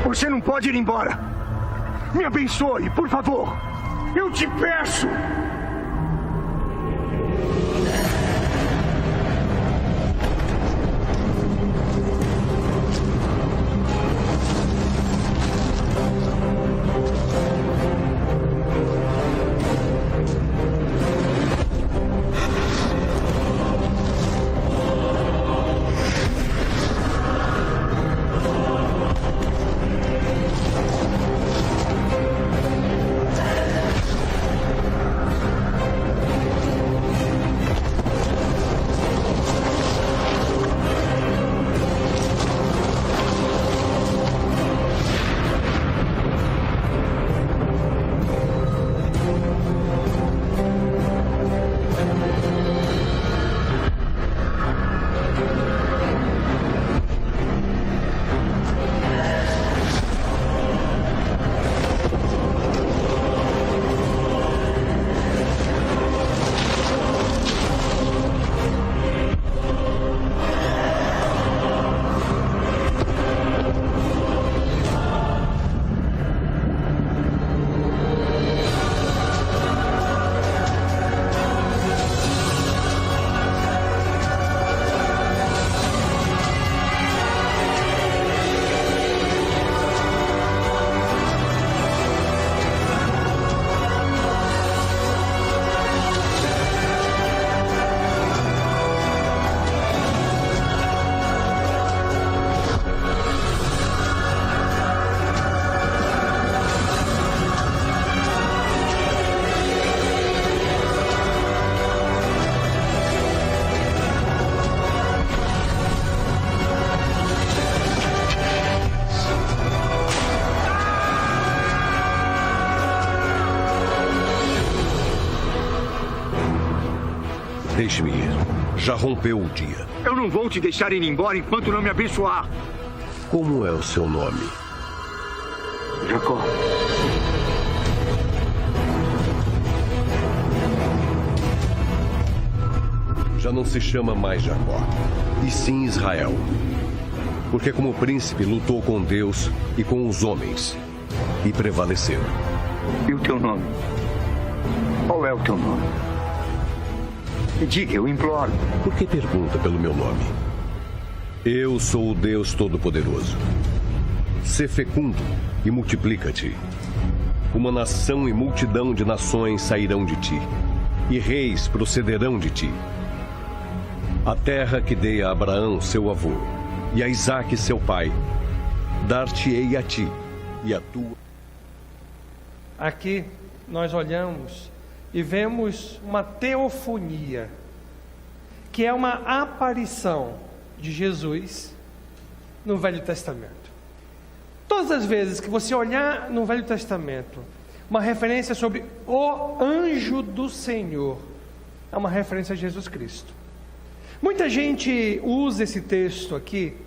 Você não pode ir embora. Me abençoe, por favor. Eu te peço. Deixe-me ir. Já rompeu o dia. Eu não vou te deixar ir embora enquanto não me abençoar. Como é o seu nome? Jacó. Já não se chama mais Jacó, e sim Israel. Porque como príncipe lutou com Deus e com os homens, e prevaleceu. E o teu nome? Qual é o teu nome? Diga, eu imploro. Por que pergunta pelo meu nome? Eu sou o Deus Todo-Poderoso. Sê fecundo e multiplica-te. Uma nação e multidão de nações sairão de ti, e reis procederão de ti. A terra que dei a Abraão, seu avô, e a Isaque, seu pai, dar-te-ei a ti e a tua. Aqui nós olhamos e vemos uma teofonia, que é uma aparição de Jesus no Velho Testamento. Todas as vezes que você olhar no Velho Testamento uma referência sobre o anjo do Senhor, é uma referência a Jesus Cristo. Muita gente usa esse texto aqui,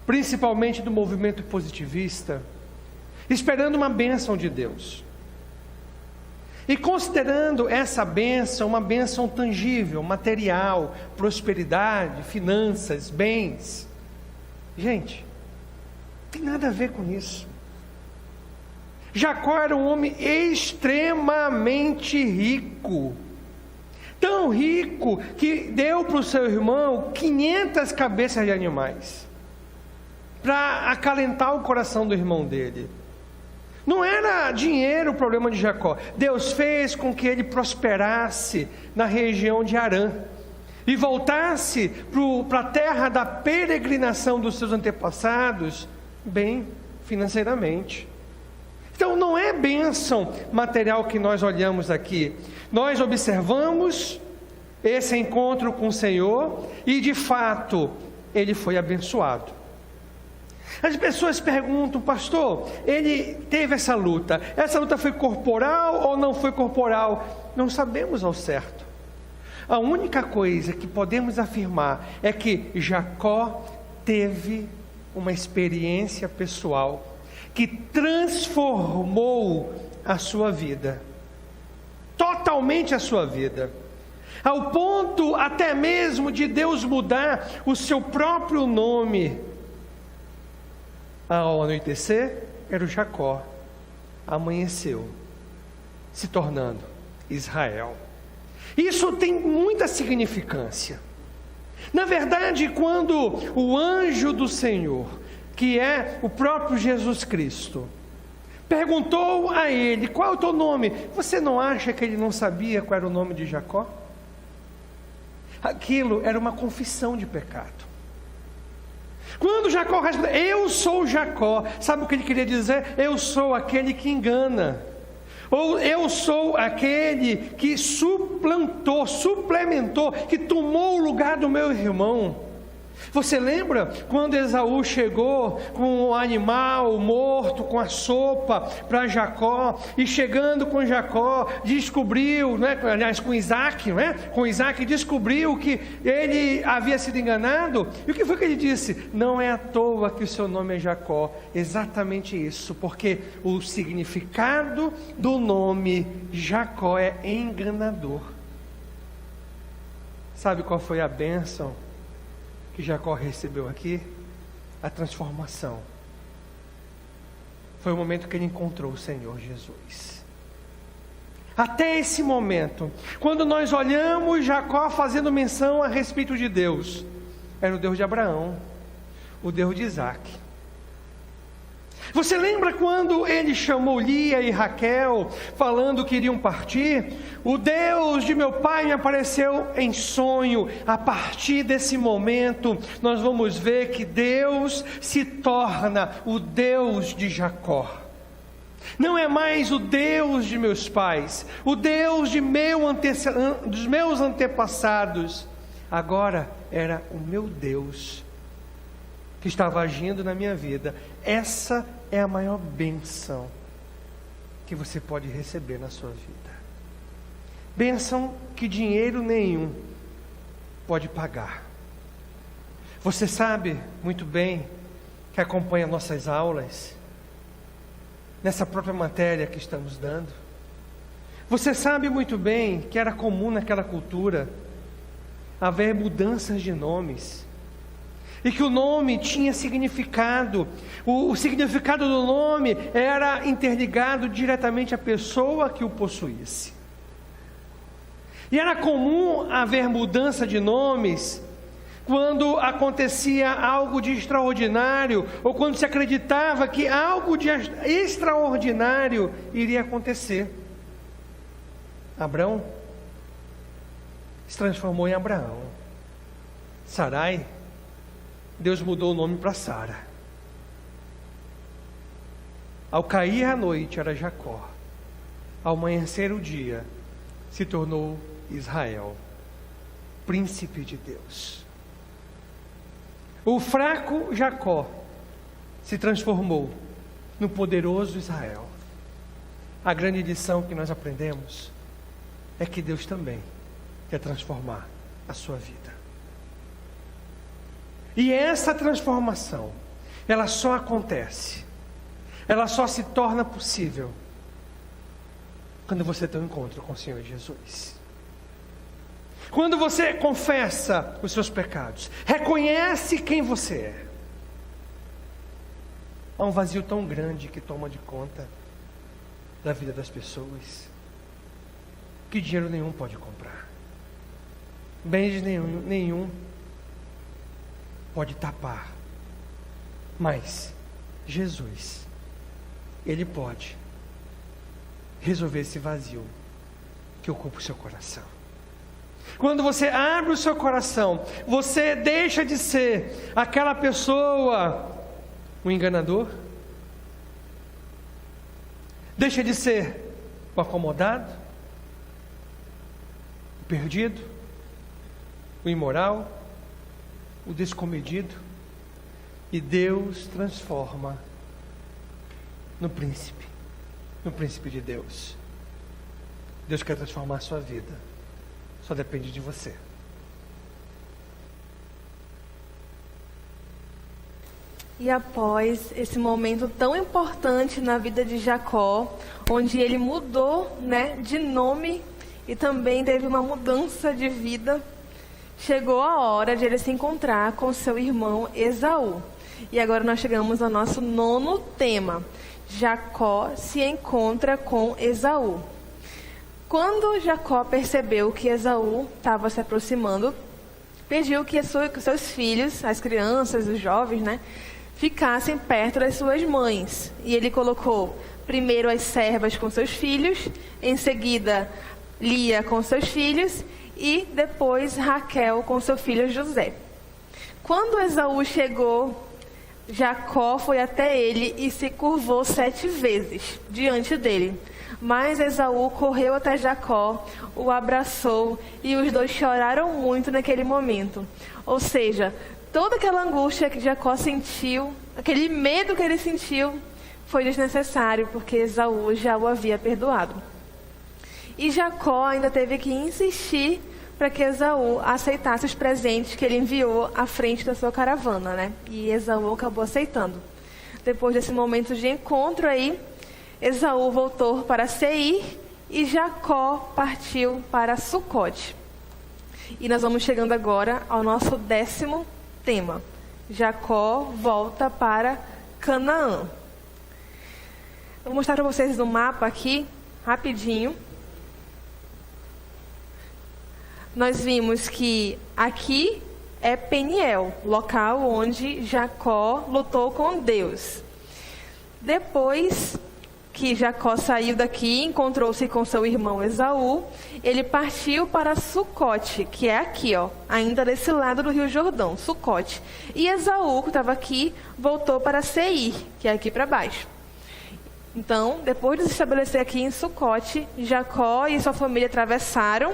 principalmente do movimento positivista, esperando uma bênção de Deus. E considerando essa bênção uma bênção tangível, material, prosperidade, finanças, bens. Gente, não tem nada a ver com isso. Jacó era um homem extremamente rico. Tão rico que deu para o seu irmão 500 cabeças de animais, para acalentar o coração do irmão dele. Não era dinheiro o problema de Jacó. Deus fez com que ele prosperasse na região de Harã e voltasse para a terra da peregrinação dos seus antepassados, bem financeiramente. Então não é bênção material que nós olhamos aqui. Nós observamos esse encontro com o Senhor e de fato ele foi abençoado. As pessoas perguntam, pastor, ele teve essa luta foi corporal ou não foi corporal? Não sabemos ao certo. A única coisa que podemos afirmar é que Jacó teve uma experiência pessoal que transformou a sua vida, totalmente a sua vida, ao ponto até mesmo de Deus mudar o seu próprio nome. Ao anoitecer, era o Jacó, amanheceu, se tornando Israel. Isso tem muita significância. Na verdade, quando o anjo do Senhor, que é o próprio Jesus Cristo, perguntou a ele, qual é o teu nome? Você não acha que ele não sabia qual era o nome de Jacó? Aquilo era uma confissão de pecado. Quando Jacó respondeu, eu sou Jacó, sabe o que ele queria dizer? Eu sou aquele que engana, ou eu sou aquele que suplementou, que tomou o lugar do meu irmão. Você lembra quando Esaú chegou com o animal morto, com a sopa para Jacó, e chegando com Jacó, descobriu, aliás com Isaque, com Isaque descobriu que ele havia sido enganado, e o que foi que ele disse? Não é à toa que o seu nome é Jacó, exatamente isso, porque o significado do nome Jacó é enganador. Sabe qual foi a bênção que Jacó recebeu aqui? A transformação. Foi o momento que ele encontrou o Senhor Jesus. Até esse momento, quando nós olhamos Jacó fazendo menção a respeito de Deus, era o Deus de Abraão, o Deus de Isaque. Você lembra quando ele chamou Lia e Raquel, falando que iriam partir? O Deus de meu pai me apareceu em sonho. A partir desse momento, nós vamos ver que Deus se torna o Deus de Jacó. Não é mais o Deus de meus pais, o Deus dos meus antepassados. Agora era o meu Deus que estava agindo na minha vida. Essa é a maior bênção que você pode receber na sua vida. Bênção que dinheiro nenhum pode pagar. Você sabe muito bem que acompanha nossas aulas, nessa própria matéria que estamos dando, você sabe muito bem que era comum naquela cultura haver mudanças de nomes, e que o nome tinha significado. O significado do nome era interligado diretamente à pessoa que o possuísse. E era comum haver mudança de nomes quando acontecia algo de extraordinário, ou quando se acreditava que algo de extraordinário iria acontecer. Abrão se transformou em Abraão. Sarai, Deus mudou o nome para Sara. Ao cair a noite era Jacó. Ao amanhecer o dia, se tornou Israel, príncipe de Deus. O fraco Jacó se transformou no poderoso Israel. A grande lição que nós aprendemos é que Deus também quer transformar a sua vida. E essa transformação, ela só acontece, ela só se torna possível quando você tem um encontro com o Senhor Jesus. Quando você confessa os seus pecados, reconhece quem você é. Há um vazio tão grande que toma de conta da vida das pessoas, que dinheiro nenhum pode comprar, bens nenhum pode tapar, mas Jesus, Ele pode resolver esse vazio que ocupa o seu coração. Quando você abre o seu coração, você deixa de ser aquela pessoa, o enganador, deixa de ser o acomodado, o perdido, o imoral, o descomedido, e Deus transforma no príncipe de Deus. Deus quer transformar a sua vida, só depende de você. E após esse momento tão importante na vida de Jacó, onde ele mudou, de nome e também teve uma mudança de vida, chegou a hora de ele se encontrar com seu irmão Esaú. E agora nós chegamos ao nosso 9º tema. Jacó se encontra com Esaú. Quando Jacó percebeu que Esaú estava se aproximando, pediu que seus filhos, as crianças, os jovens, ficassem perto das suas mães. E ele colocou primeiro as servas com seus filhos, em seguida Lia com seus filhos e depois Raquel com seu filho José. Quando Esaú chegou, Jacó foi até ele e se curvou 7 vezes diante dele. Mas Esaú correu até Jacó, o abraçou e os dois choraram muito naquele momento. Ou seja, toda aquela angústia que Jacó sentiu, aquele medo que ele sentiu, foi desnecessário, porque Esaú já o havia perdoado. E Jacó ainda teve que insistir para que Esaú aceitasse os presentes que ele enviou à frente da sua caravana, E Esaú acabou aceitando. Depois desse momento de encontro aí, Esaú voltou para Seir e Jacó partiu para Sucote. E nós vamos chegando agora ao nosso 10º tema. Jacó volta para Canaã. Vou mostrar para vocês no mapa aqui, rapidinho. Nós vimos que aqui é Peniel, local onde Jacó lutou com Deus. Depois que Jacó saiu daqui, encontrou-se com seu irmão Esaú, ele partiu para Sucote, que é aqui, ainda desse lado do Rio Jordão, Sucote. E Esaú, que estava aqui, voltou para Seir, que é aqui para baixo. Então, depois de se estabelecer aqui em Sucote, Jacó e sua família atravessaram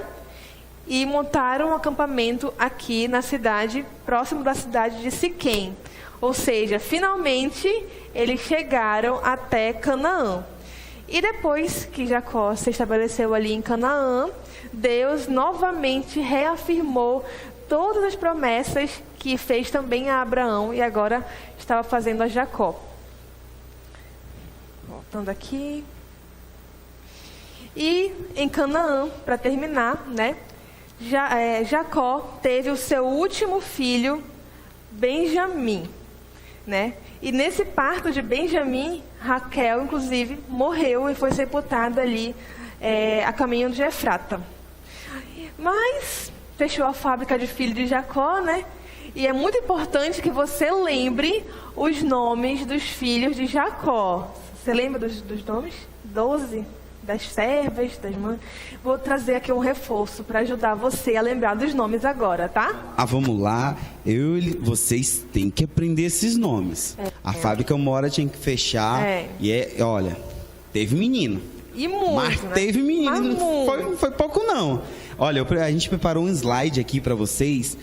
e montaram um acampamento aqui na cidade, próximo da cidade de Siquém. Ou seja, finalmente eles chegaram até Canaã. E depois que Jacó se estabeleceu ali em Canaã, Deus novamente reafirmou todas as promessas que fez também a Abraão e agora estava fazendo a Jacó. Voltando aqui. E em Canaã, para terminar, né? Jacó teve o seu último filho, Benjamim, né? E nesse parto de Benjamim, Raquel, inclusive, morreu e foi sepultada ali a caminho de Efrata. Mas fechou a fábrica de filho de Jacó, né? E é muito importante que você lembre os nomes dos filhos de Jacó. Você lembra dos nomes? 12? Das servas, das mães. Vou trazer aqui um reforço para ajudar você a lembrar dos nomes agora, tá? Vamos lá. Vocês têm que aprender esses nomes. A fábrica uma hora tinha que fechar. E olha, teve menino. E muito, mas né? teve menino. Mas Não foi pouco, não. Olha, a gente preparou um slide aqui para vocês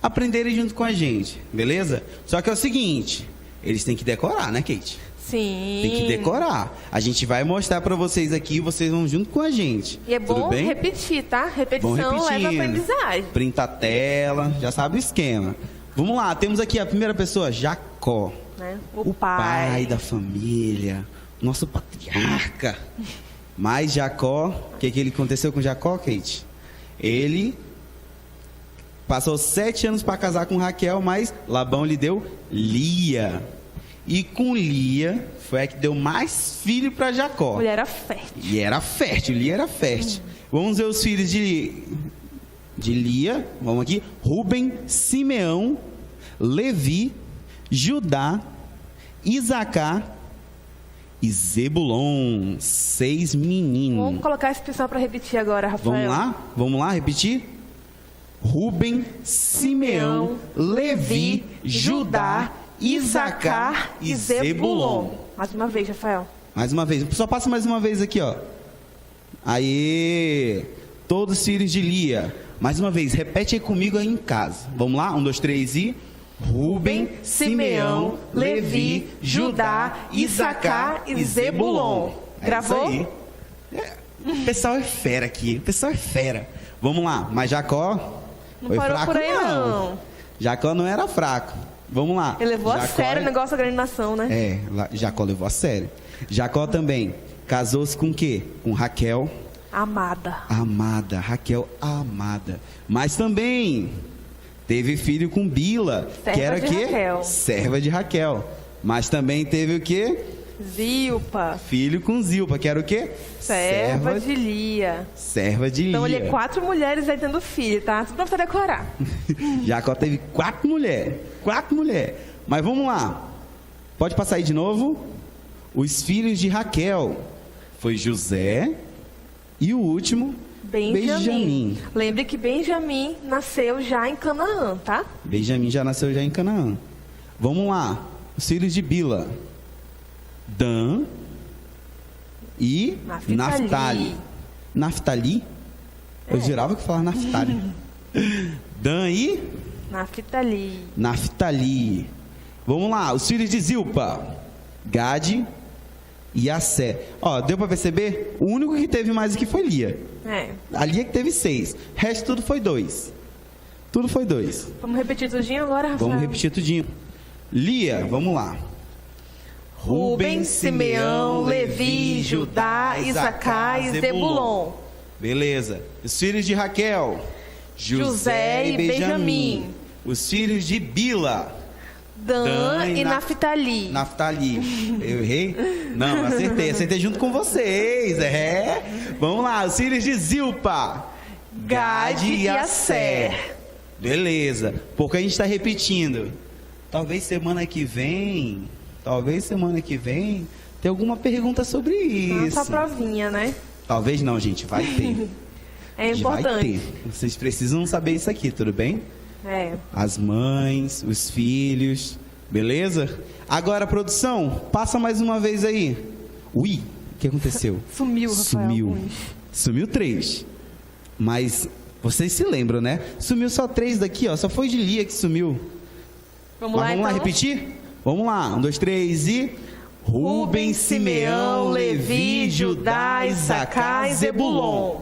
aprenderem junto com a gente, beleza? Só que é o seguinte, eles têm que decorar, né, Kate? Sim. Tem que decorar. A gente vai mostrar para vocês aqui e vocês vão junto com a gente. E é Tudo bom bem? repetir, tá? Repetição leva a aprendizagem. Printa a tela, já sabe o esquema. Vamos lá, temos aqui a primeira pessoa, Jacó. Né? O pai da família, nosso patriarca. Mas Jacó, o que ele aconteceu com Jacó, Kate? Ele passou 7 anos para casar com Raquel, mas Labão lhe deu Lia. E com Lia, foi a que deu mais filho para Jacó. Mulher era fértil. E era fértil, Lia era fértil. Vamos ver os filhos de Lia, vamos aqui. Rubem, Simeão, Levi, Judá, Isacar e Zebulon. 6 meninos. Vamos colocar esse pessoal para repetir agora, Rafael. Vamos lá, repetir? Rubem, Simeão, Levi, Judá, Isacar e Zebulon. Mais uma vez, Rafael. Mais uma vez. Só passa mais uma vez aqui, ó. Aê! Todos os filhos de Lia. Mais uma vez, repete aí comigo aí em casa. Vamos lá? 1, 2, 3 e... Rubem, Simeão, Levi, Judá, Isacar e Zebulon. Gravou? É isso aí. O pessoal é fera aqui. O pessoal é fera. Vamos lá. Mas Jacó... Não foi parou fraco, por aí, não. Jacó não era fraco. Vamos lá. Ele levou a sério o negócio da grande nação, né? Jacó levou a sério. Jacó também casou-se com o quê? Com Raquel. Amada. Raquel amada. Mas também teve filho com Bila, que era o quê? Raquel. Serva de Raquel. Mas também teve o quê? Zilpa. Filho com Zilpa, que era o quê? Serva de Lia. Serva de Lia. Então, olha, 4 mulheres aí tendo filho, tá? Tudo pra você decorar. Jacó teve 4 mulheres. 4 mulheres. Mas vamos lá. Pode passar aí de novo. Os filhos de Raquel foi José e o último, Benjamim. Lembre que Benjamim nasceu já em Canaã, tá? Benjamim já nasceu já em Canaã. Vamos lá. Os filhos de Bila. Dan e Naftali. Naftali? Eu jurava que falava Naftali. Dan e Naftali. Vamos lá, os filhos de Zilpa. Gade e Assé. Ó, deu para perceber? O único que teve mais aqui foi Lia. A Lia que teve 6. O resto tudo foi 2. Tudo foi 2. Vamos repetir tudinho agora, Rafael? Vamos repetir tudinho. Lia, vamos lá. Rubem, Simeão, Levi, Judá, Isacar e Zebulon. Beleza. Os filhos de Raquel. José e Benjamim. Os filhos de Bila. Dan e Naftali. Eu errei? Não, acertei junto com vocês. Vamos lá, os filhos de Zilpa. Gade e Asser. Beleza. Porque a gente está repetindo. Talvez semana que vem tem alguma pergunta sobre isso. Nossa provinha, né? Talvez não, gente, vai ter. É importante. Vai ter. Vocês precisam saber isso aqui, tudo bem? As mães, os filhos, beleza? Agora, produção, passa mais uma vez aí. Ui, o que aconteceu? Sumiu, Rafael. Sumiu 3. Mas vocês se lembram, né? Sumiu só 3 daqui, ó. Só foi de Lia que sumiu. Vamos lá, repetir? Vamos lá, 1, 2, 3 e... Rubem, Simeão, Levi, Judá, Isacar e Zebulon.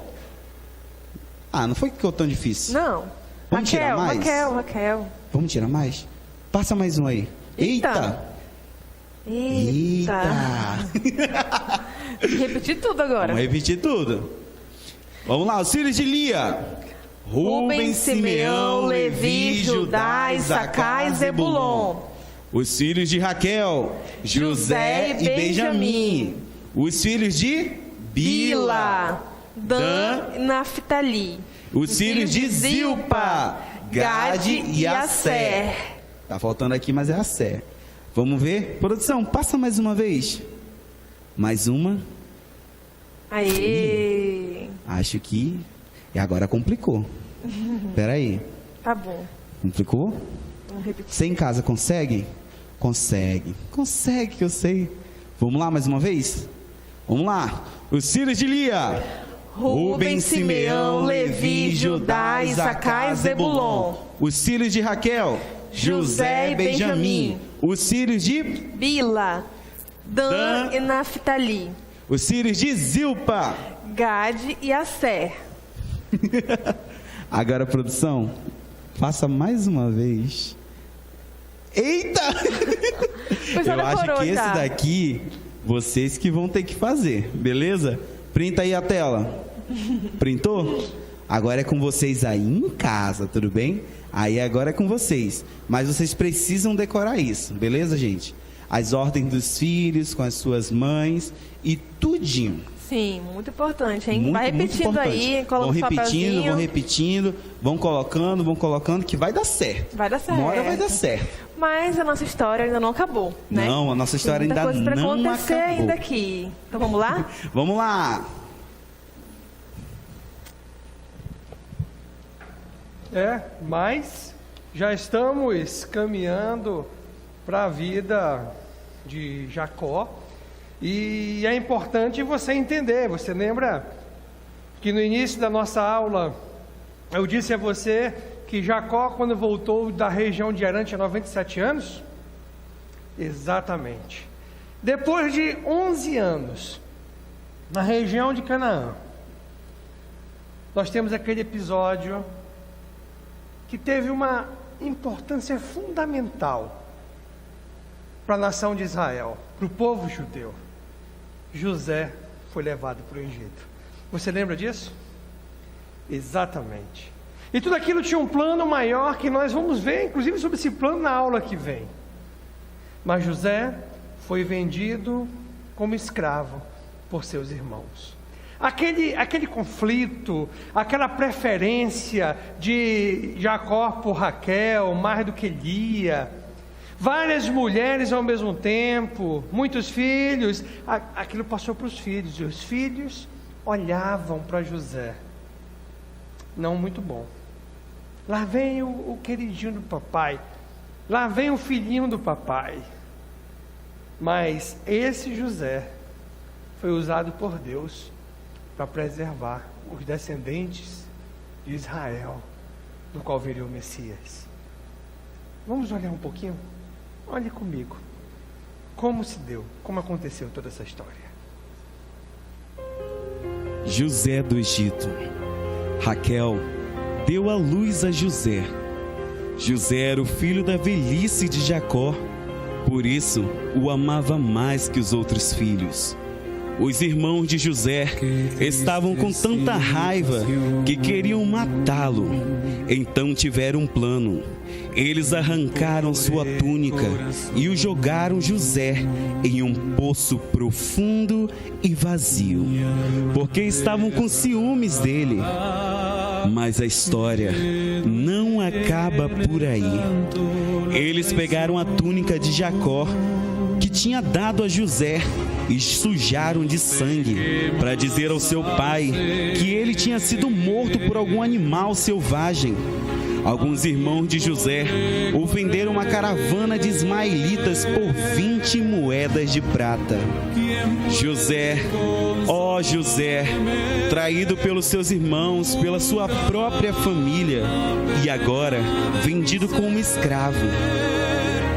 Não foi que ficou tão difícil. Não. Vamos tirar mais? Raquel. Vamos tirar mais? Passa mais um aí. Eita! Repetir tudo agora. Vamos repetir tudo. Vamos lá, os filhos de Lia. Rubem, Simeão, Levi, Judá, Issacar e Zebulon. Os filhos de Raquel, José e Benjamim. Os filhos de Bila, Dan e Naftali. Os filhos de Zilpa, Gade e Asser. Tá faltando aqui, mas é Asser. Vamos ver? Produção, passa mais uma vez. Mais uma. Aê! Acho que... E agora complicou. Espera aí. Tá bom. Complicou? Vamos repetir. Você em casa consegue? Consegue. Consegue, que eu sei. Vamos lá mais uma vez? Vamos lá. Os filhos de Lia. Rubem, Simeão, Levi, Judá, Issacar e Zebulon. Os filhos de Raquel. José e Benjamim. Os filhos de Bila, Dan e Naftali. Os filhos de Zilpa, Gade e Asser. Agora, produção, faça mais uma vez. Eita! Eu acho que esse daqui, vocês que vão ter que fazer, beleza? Printa aí a tela. Printou? Agora é com vocês aí em casa, tudo bem? Aí agora é com vocês. Mas vocês precisam decorar isso, beleza, gente? As ordens dos filhos com as suas mães e tudinho. Sim, muito importante, hein? Muito, vai repetindo aí, coloca vão repetindo, vão colocando, que vai dar certo. Vai dar certo. Uma hora vai dar certo. Mas a nossa história ainda não acabou, né? Não, a nossa história ainda não acabou. Tem muita coisa pra acontecer ainda aqui. Então vamos lá? Vamos lá. Mas já estamos caminhando para a vida de Jacó. E é importante você entender. Você lembra que no início da nossa aula eu disse a você que Jacó, quando voltou da região de Harã, tinha 97 anos? Exatamente. Depois de 11 anos na região de Canaã, nós temos aquele episódio que teve uma importância fundamental para a nação de Israel, para o povo judeu. José foi levado para o Egito. Você lembra disso? Exatamente. E tudo aquilo tinha um plano maior que nós vamos ver, inclusive sobre esse plano na aula que vem. Mas José foi vendido como escravo por seus irmãos. Aquele conflito, aquela preferência de Jacó por Raquel, mais do que Lia, várias mulheres ao mesmo tempo, muitos filhos, aquilo passou para os filhos, e os filhos olhavam para José. Não muito bom. Lá vem o queridinho do papai, lá vem o filhinho do papai. Mas esse José foi usado por Deus para preservar os descendentes de Israel, do qual viria o Messias. Vamos olhar um pouquinho? Olhe comigo. Como se deu, como aconteceu toda essa história. José do Egito. Raquel deu à luz a José. José era o filho da velhice de Jacó, por isso o amava mais que os outros filhos. Os irmãos de José estavam com tanta raiva que queriam matá-lo. Então tiveram um plano. Eles arrancaram sua túnica e o jogaram José em um poço profundo e vazio, porque estavam com ciúmes dele. Mas a história não acaba por aí. Eles pegaram a túnica de Jacó, que tinha dado a José, e sujaram de sangue, para dizer ao seu pai que ele tinha sido morto por algum animal selvagem. Alguns irmãos de José o venderam uma caravana de ismaelitas por 20 moedas de prata. José, ó José, traído pelos seus irmãos, pela sua própria família, e agora vendido como escravo.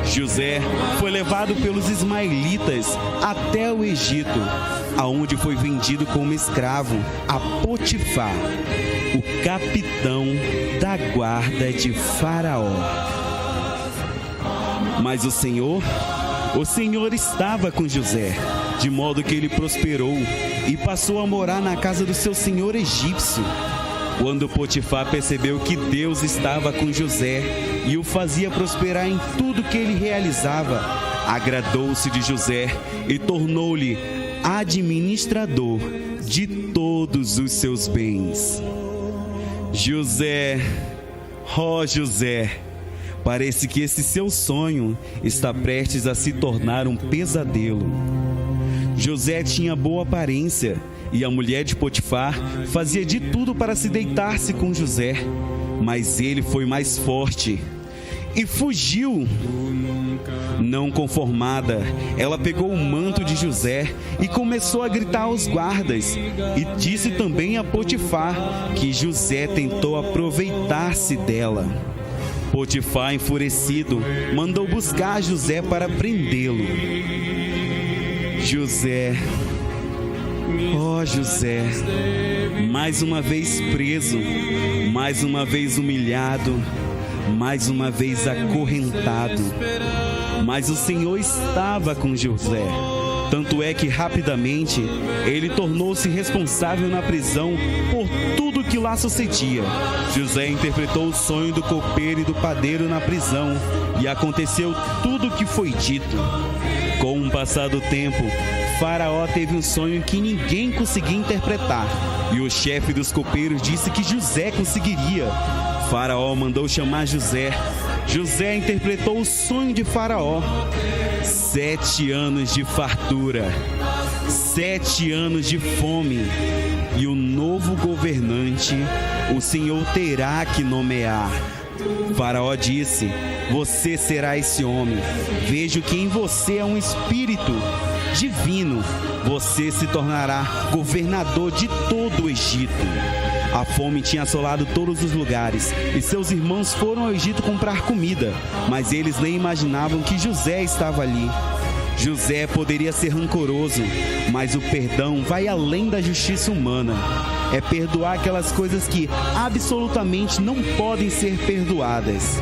José foi levado pelos ismaelitas até o Egito, aonde foi vendido como escravo a Potifar, o capitão da da guarda de Faraó. Mas o Senhor estava com José, de modo que ele prosperou e passou a morar na casa do seu senhor egípcio. Quando Potifar percebeu que Deus estava com José e o fazia prosperar em tudo que ele realizava, agradou-se de José e tornou-lhe administrador de todos os seus bens. José, José, parece que esse seu sonho está prestes a se tornar um pesadelo. José tinha boa aparência e a mulher de Potifar fazia de tudo para se deitar-se com José, mas ele foi mais forte e fugiu. Não conformada, ela pegou o manto de José e começou a gritar aos guardas, e disse também a Potifar que José tentou aproveitar-se dela. Potifar, enfurecido, mandou buscar José para prendê-lo. José, José, mais uma vez preso, mais uma vez humilhado, mais uma vez acorrentado. Mas o Senhor estava com José. Tanto é que rapidamente ele tornou-se responsável na prisão por tudo que lá sucedia. José interpretou o sonho do copeiro e do padeiro na prisão, e aconteceu tudo o que foi dito. Com o passar do tempo, Faraó teve um sonho que ninguém conseguia interpretar, e o chefe dos copeiros disse que José conseguiria. Faraó mandou chamar José. José interpretou o sonho de Faraó. 7 anos de fartura, 7 anos de fome, e o novo governante o Senhor terá que nomear. Faraó disse: você será esse homem. Vejo que em você é um espírito divino. Você se tornará governador de todo o Egito. A fome tinha assolado todos os lugares, e seus irmãos foram ao Egito comprar comida, mas eles nem imaginavam que José estava ali. José poderia ser rancoroso, mas o perdão vai além da justiça humana. É perdoar aquelas coisas que absolutamente não podem ser perdoadas.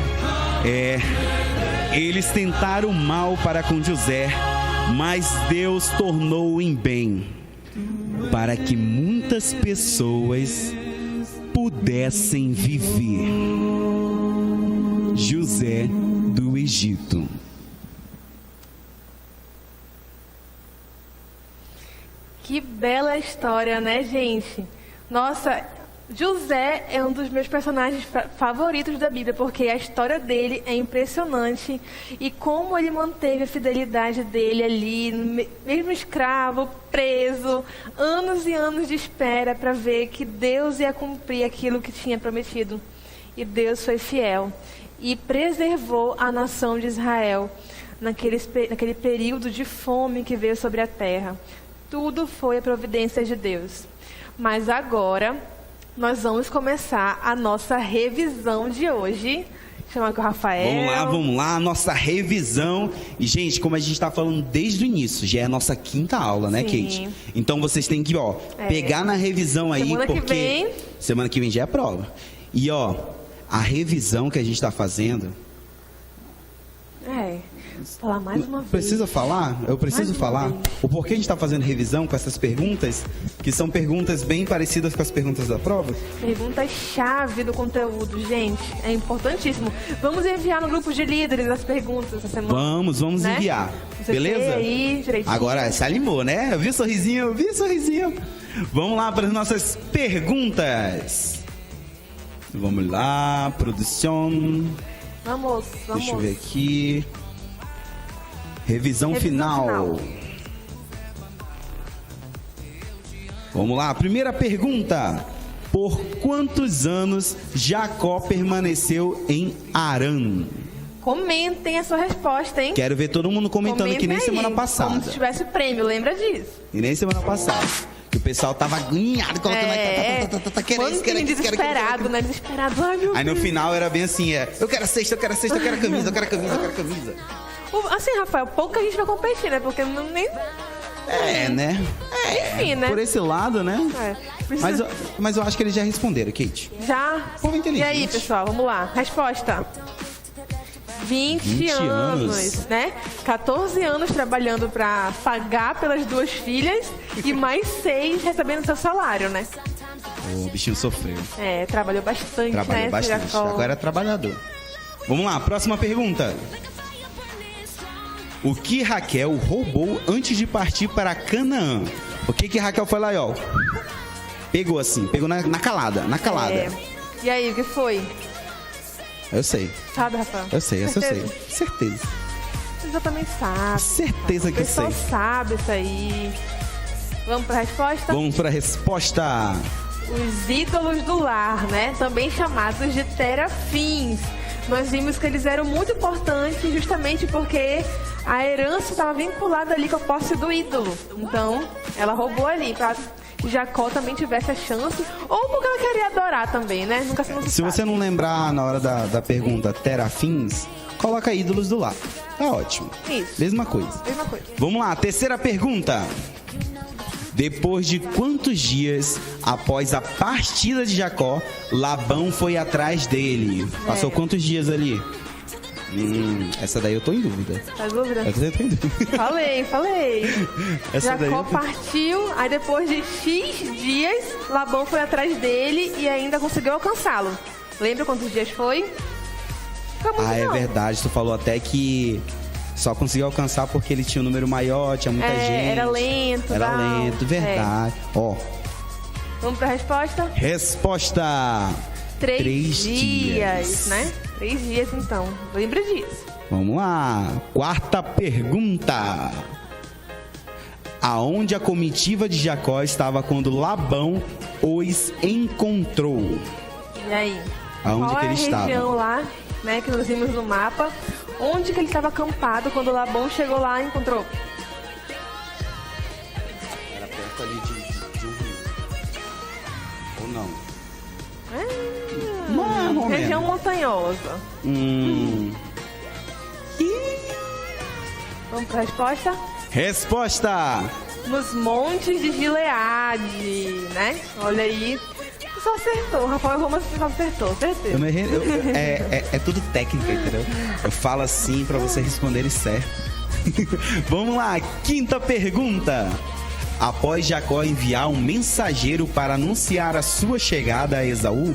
Eles tentaram mal para com José, mas Deus tornou em bem, para que muitas pessoas pudessem viver. José do Egito. Que bela história, né, gente? Nossa, José é um dos meus personagens favoritos da Bíblia, porque a história dele é impressionante, e como ele manteve a fidelidade dele ali, mesmo escravo, preso, anos e anos de espera para ver que Deus ia cumprir aquilo que tinha prometido. E Deus foi fiel e preservou a nação de Israel naquele período de fome que veio sobre a terra. Tudo foi a providência de Deus. Mas agora nós vamos começar a nossa revisão de hoje. Chama com o Rafael. Vamos lá, nossa revisão. E, gente, como a gente está falando desde o início, já é a nossa 5ª aula, né, Sim. Kate? Então vocês têm que, pegar na revisão aí, porque semana que vem já é a prova. E, a revisão que a gente está fazendo... falar mais uma vez. Precisa falar? Eu preciso falar o porquê a gente está fazendo revisão com essas perguntas, que são perguntas bem parecidas com as perguntas da prova? Pergunta-chave do conteúdo, gente. É importantíssimo. Vamos enviar no grupo de líderes as perguntas essa semana. Vamos né? enviar. Você beleza? Aí, direitinho. Agora se animou, né? Eu vi o sorrisinho. Vamos lá para as nossas perguntas. Vamos lá, produção. Vamos. Deixa eu ver aqui. Revisão final. Vamos lá, primeira pergunta. Por quantos anos Jacó permaneceu em Harã? Comentem a sua resposta, hein? Quero ver todo mundo comentando que nem aí, semana passada. Como se tivesse prêmio, lembra disso? E nem semana passada. Que o pessoal tava agoniado, colocando desesperado, né? Desesperado. Ai, meu Aí no Deus. final era bem assim, eu quero a cesta, eu quero camisa. Assim, Rafael, pouca gente vai competir, né? Porque nem né? Enfim, né? Por esse lado, né? Precisa- Mas eu acho que eles já responderam, Kate. Já? Povo inteligente. E aí, pessoal, vamos lá. Resposta. 20 anos, né? 14 anos trabalhando para pagar pelas 2 filhas e mais 6 recebendo seu salário, né? O bichinho sofreu. Trabalhou bastante, Trabalhou né? bastante. Jacó? Agora é trabalhador. Vamos lá, próxima pergunta. O que Raquel roubou antes de partir para Canaã? O que Raquel foi lá, ó? Pegou assim, pegou na calada, na calada. E aí, o que foi? Eu sei, Sabe, Rafael? eu sei, essa eu sei. Certeza. Você também sabe. Certeza O que eu sei. pessoal sabe isso aí. Vamos para a resposta? Vamos para a resposta. Os ídolos do lar, né? Também chamados de terafins. Nós vimos que eles eram muito importantes justamente porque a herança estava vinculada ali com a posse do ídolo. Então, ela roubou ali para que Jacó também tivesse a chance, ou porque ela queria adorar também, né? Nunca se Se você não lembrar na hora da pergunta terafins, coloca ídolos do lar. Tá ótimo. Isso. Mesma coisa. Mesma coisa. Vamos lá, terceira pergunta. Depois de quantos dias após a partida de Jacó, Labão foi atrás dele? Passou quantos dias ali? Essa daí eu tô em dúvida. Tá dúvida? Essa daí eu tô em dúvida. Falei. Essa daí Jacó eu tô... partiu, aí depois de X dias, Labão foi atrás dele e ainda conseguiu alcançá-lo. Lembra quantos dias foi? Foi muito É não. verdade, tu falou até que só conseguiu alcançar porque ele tinha um número maior, tinha muita gente. Era lento. Era tal. lento, verdade. Ó, Vamos pra resposta? resposta. 3 dias, né? 3 dias, então. Lembra disso. Vamos lá. Quarta pergunta. Aonde a comitiva de Jacó estava quando Labão os encontrou? E aí? Aonde Qual que é ele a estava? região lá, né, que nós vimos no mapa? Onde que ele estava acampado quando Labão chegou lá e encontrou? Era perto ali de um rio. Ou não? Mais ou Região menos. montanhosa. Vamos pra resposta? Resposta. Nos montes de Gileade, né? Olha aí. Só acertou. Rafael Roma só acertou, certeza. Eu não errei, é tudo técnica, entendeu? Eu falo assim pra vocês responderem certo. Vamos lá, quinta pergunta. Após Jacó enviar um mensageiro para anunciar a sua chegada a Esaú,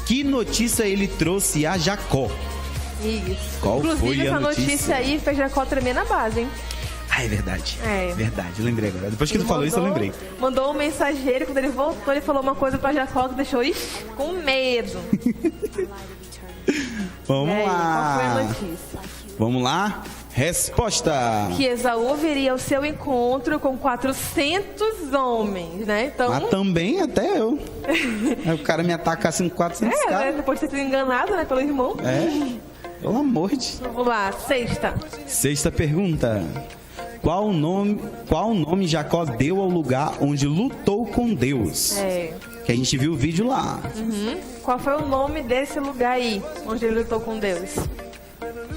que notícia ele trouxe a Jacó? Isso. Qual Inclusive, foi a essa notícia? notícia aí fez Jacó tremer na base, hein? Ah, é verdade. É. Verdade, eu lembrei agora. Depois que tu Ele falou isso, eu lembrei. Mandou um mensageiro, quando ele voltou, ele falou uma coisa pra Jacó que deixou com medo. Vamos E aí, lá. qual foi a notícia? Vamos lá. Resposta. Que Esaú viria ao seu encontro com 400 homens, né? Então, Mas também até eu. Aí o cara me ataca assim com 400 né? caras. Depois de ter sido enganado, né, pelo irmão. Pelo amor de Deus. Vamos lá, sexta. Sexta pergunta. Qual o nome Jacó deu ao lugar onde lutou com Deus? Que a gente viu o vídeo lá. Qual foi o nome desse lugar aí, onde ele lutou com Deus?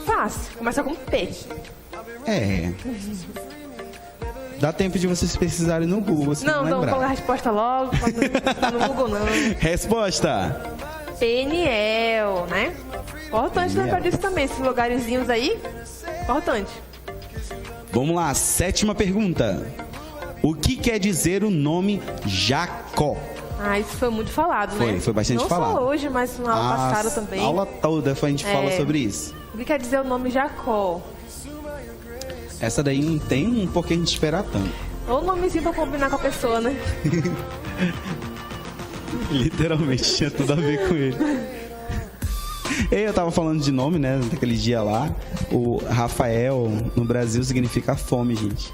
Fácil, começa com P. Dá tempo de vocês pesquisarem no Google, se não Não, lembrar. coloca a resposta logo, tá no Google não. Resposta. Peniel, né? Importante lembrar disso também, esses lugarzinhos aí, importante. Vamos lá, sétima pergunta. O que quer dizer o nome Jacó? Ah, isso foi muito falado, né? Foi bastante falado. Não só hoje, mas na aula passada também. A aula toda a gente fala sobre isso. O que quer dizer o nome Jacó? Essa daí não tem um porquê a gente esperar tanto. Ou o nomezinho pra combinar com a pessoa, né? Literalmente tinha tudo a ver com ele. Eu tava falando de nome, né? Daquele dia lá. O Rafael no Brasil significa fome, gente.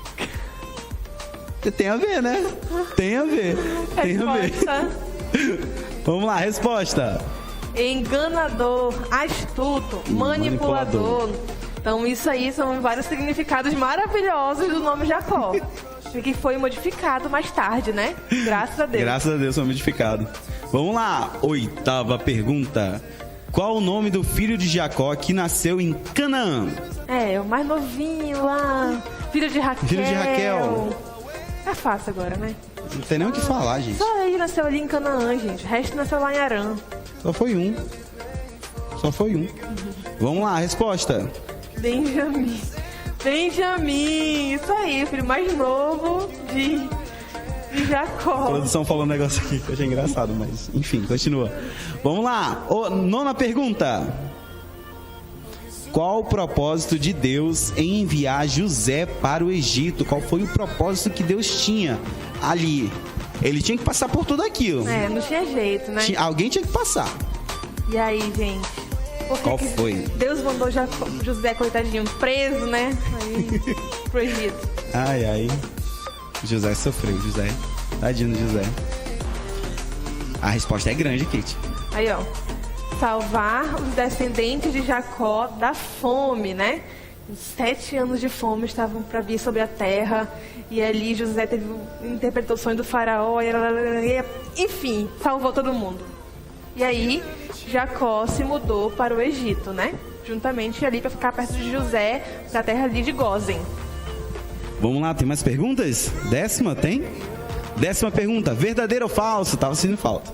Tem a ver, né? Tem a ver. Tem a ver. Resposta. Vamos lá, resposta. Enganador, astuto, manipulador. Então isso aí são vários significados maravilhosos do nome Jacó. Que foi modificado mais tarde, né? Graças a Deus. Graças a Deus foi modificado. Vamos lá, oitava pergunta. Qual o nome do filho de Jacó que nasceu em Canaã? O mais novinho lá. Filho de Raquel. Filho de Raquel. É fácil agora, né? Não tem nem o que falar, gente. Só ele nasceu ali em Canaã, gente. O resto nasceu lá em Arã. Só foi um. Vamos lá, resposta. Benjamim. Benjamim, isso aí, o filho mais novo de A Jacó. produção falou um negócio aqui que eu achei engraçado, mas enfim, continua. Vamos lá, nona pergunta. Qual o propósito de Deus em enviar José para o Egito? Qual foi o propósito que Deus tinha ali? Ele tinha que passar por tudo aquilo. É, não tinha jeito, né? Alguém tinha que passar. E aí, gente? Por que Qual que foi? Deus mandou José, coitadinho, preso, né? Aí, pro Egito. Ai, ai. José sofreu, José. Tadinho do José. A resposta é grande, Kate. Aí, ó. Salvar os descendentes de Jacó da fome, né? Os 7 anos de fome estavam para vir sobre a terra. E ali José interpretou o sonho do faraó. Enfim, salvou todo mundo. E aí, Jacó se mudou para o Egito, né? Juntamente ali para ficar perto de José, da terra ali de Gósen. Vamos lá, tem mais perguntas? 10ª, tem? 10ª pergunta, verdadeiro ou falso? Tava sendo falta.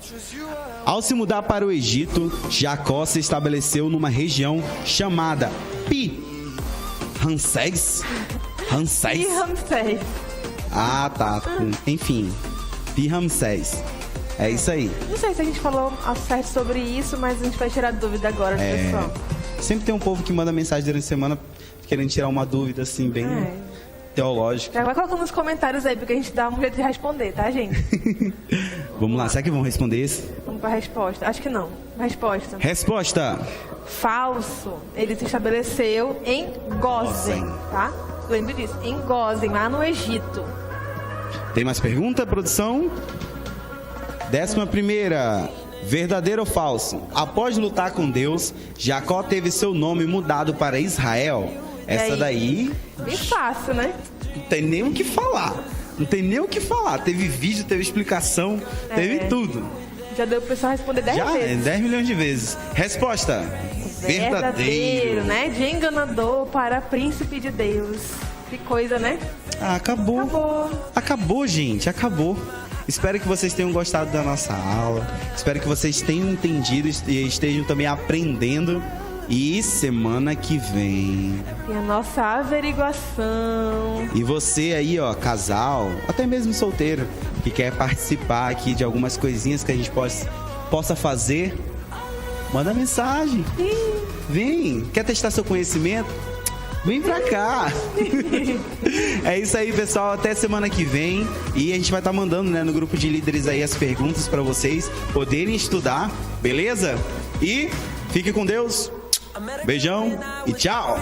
Ao se mudar para o Egito, Jacó se estabeleceu numa região chamada Pi-Ramsés? E Ramsés. Ah, tá. Enfim, Pi-Ramsés. É isso aí. Não sei se a gente falou ao certo sobre isso, mas a gente vai tirar dúvida agora, pessoal. Sempre tem um povo que manda mensagem durante a semana querendo tirar uma dúvida assim, bem teológica. Vai colocando nos comentários aí, porque a gente dá um jeito de responder, tá, gente? Vamos lá, será que vão responder isso? Vamos para a resposta. Acho que não. Resposta. Resposta. Falso. Ele se estabeleceu em Gósen, tá? Lembre disso, em Gósen, lá no Egito. Tem mais pergunta, produção? 11ª. Verdadeiro ou falso? Após lutar com Deus, Jacó teve seu nome mudado para Israel. Essa daí... Bem fácil, né? Não tem nem o que falar. Não tem nem o que falar. Teve vídeo, teve explicação, teve tudo. Já deu pro pessoal responder 10 Já, vezes. 10 milhões de vezes. Resposta. Verdadeiro. né? De enganador para príncipe de Deus. Que coisa, né? Ah, acabou. Acabou. Acabou, gente. Acabou. Espero que vocês tenham gostado da nossa aula. Espero que vocês tenham entendido e estejam também aprendendo. E semana que vem. E a nossa averiguação. E você aí, ó, casal, até mesmo solteiro, que quer participar aqui de algumas coisinhas que a gente possa fazer, manda mensagem. Vem. Quer testar seu conhecimento? Vem pra cá. É isso aí, pessoal. Até semana que vem. E a gente vai estar mandando, né, no grupo de líderes aí as perguntas pra vocês poderem estudar, beleza? E fique com Deus. Beijão e tchau.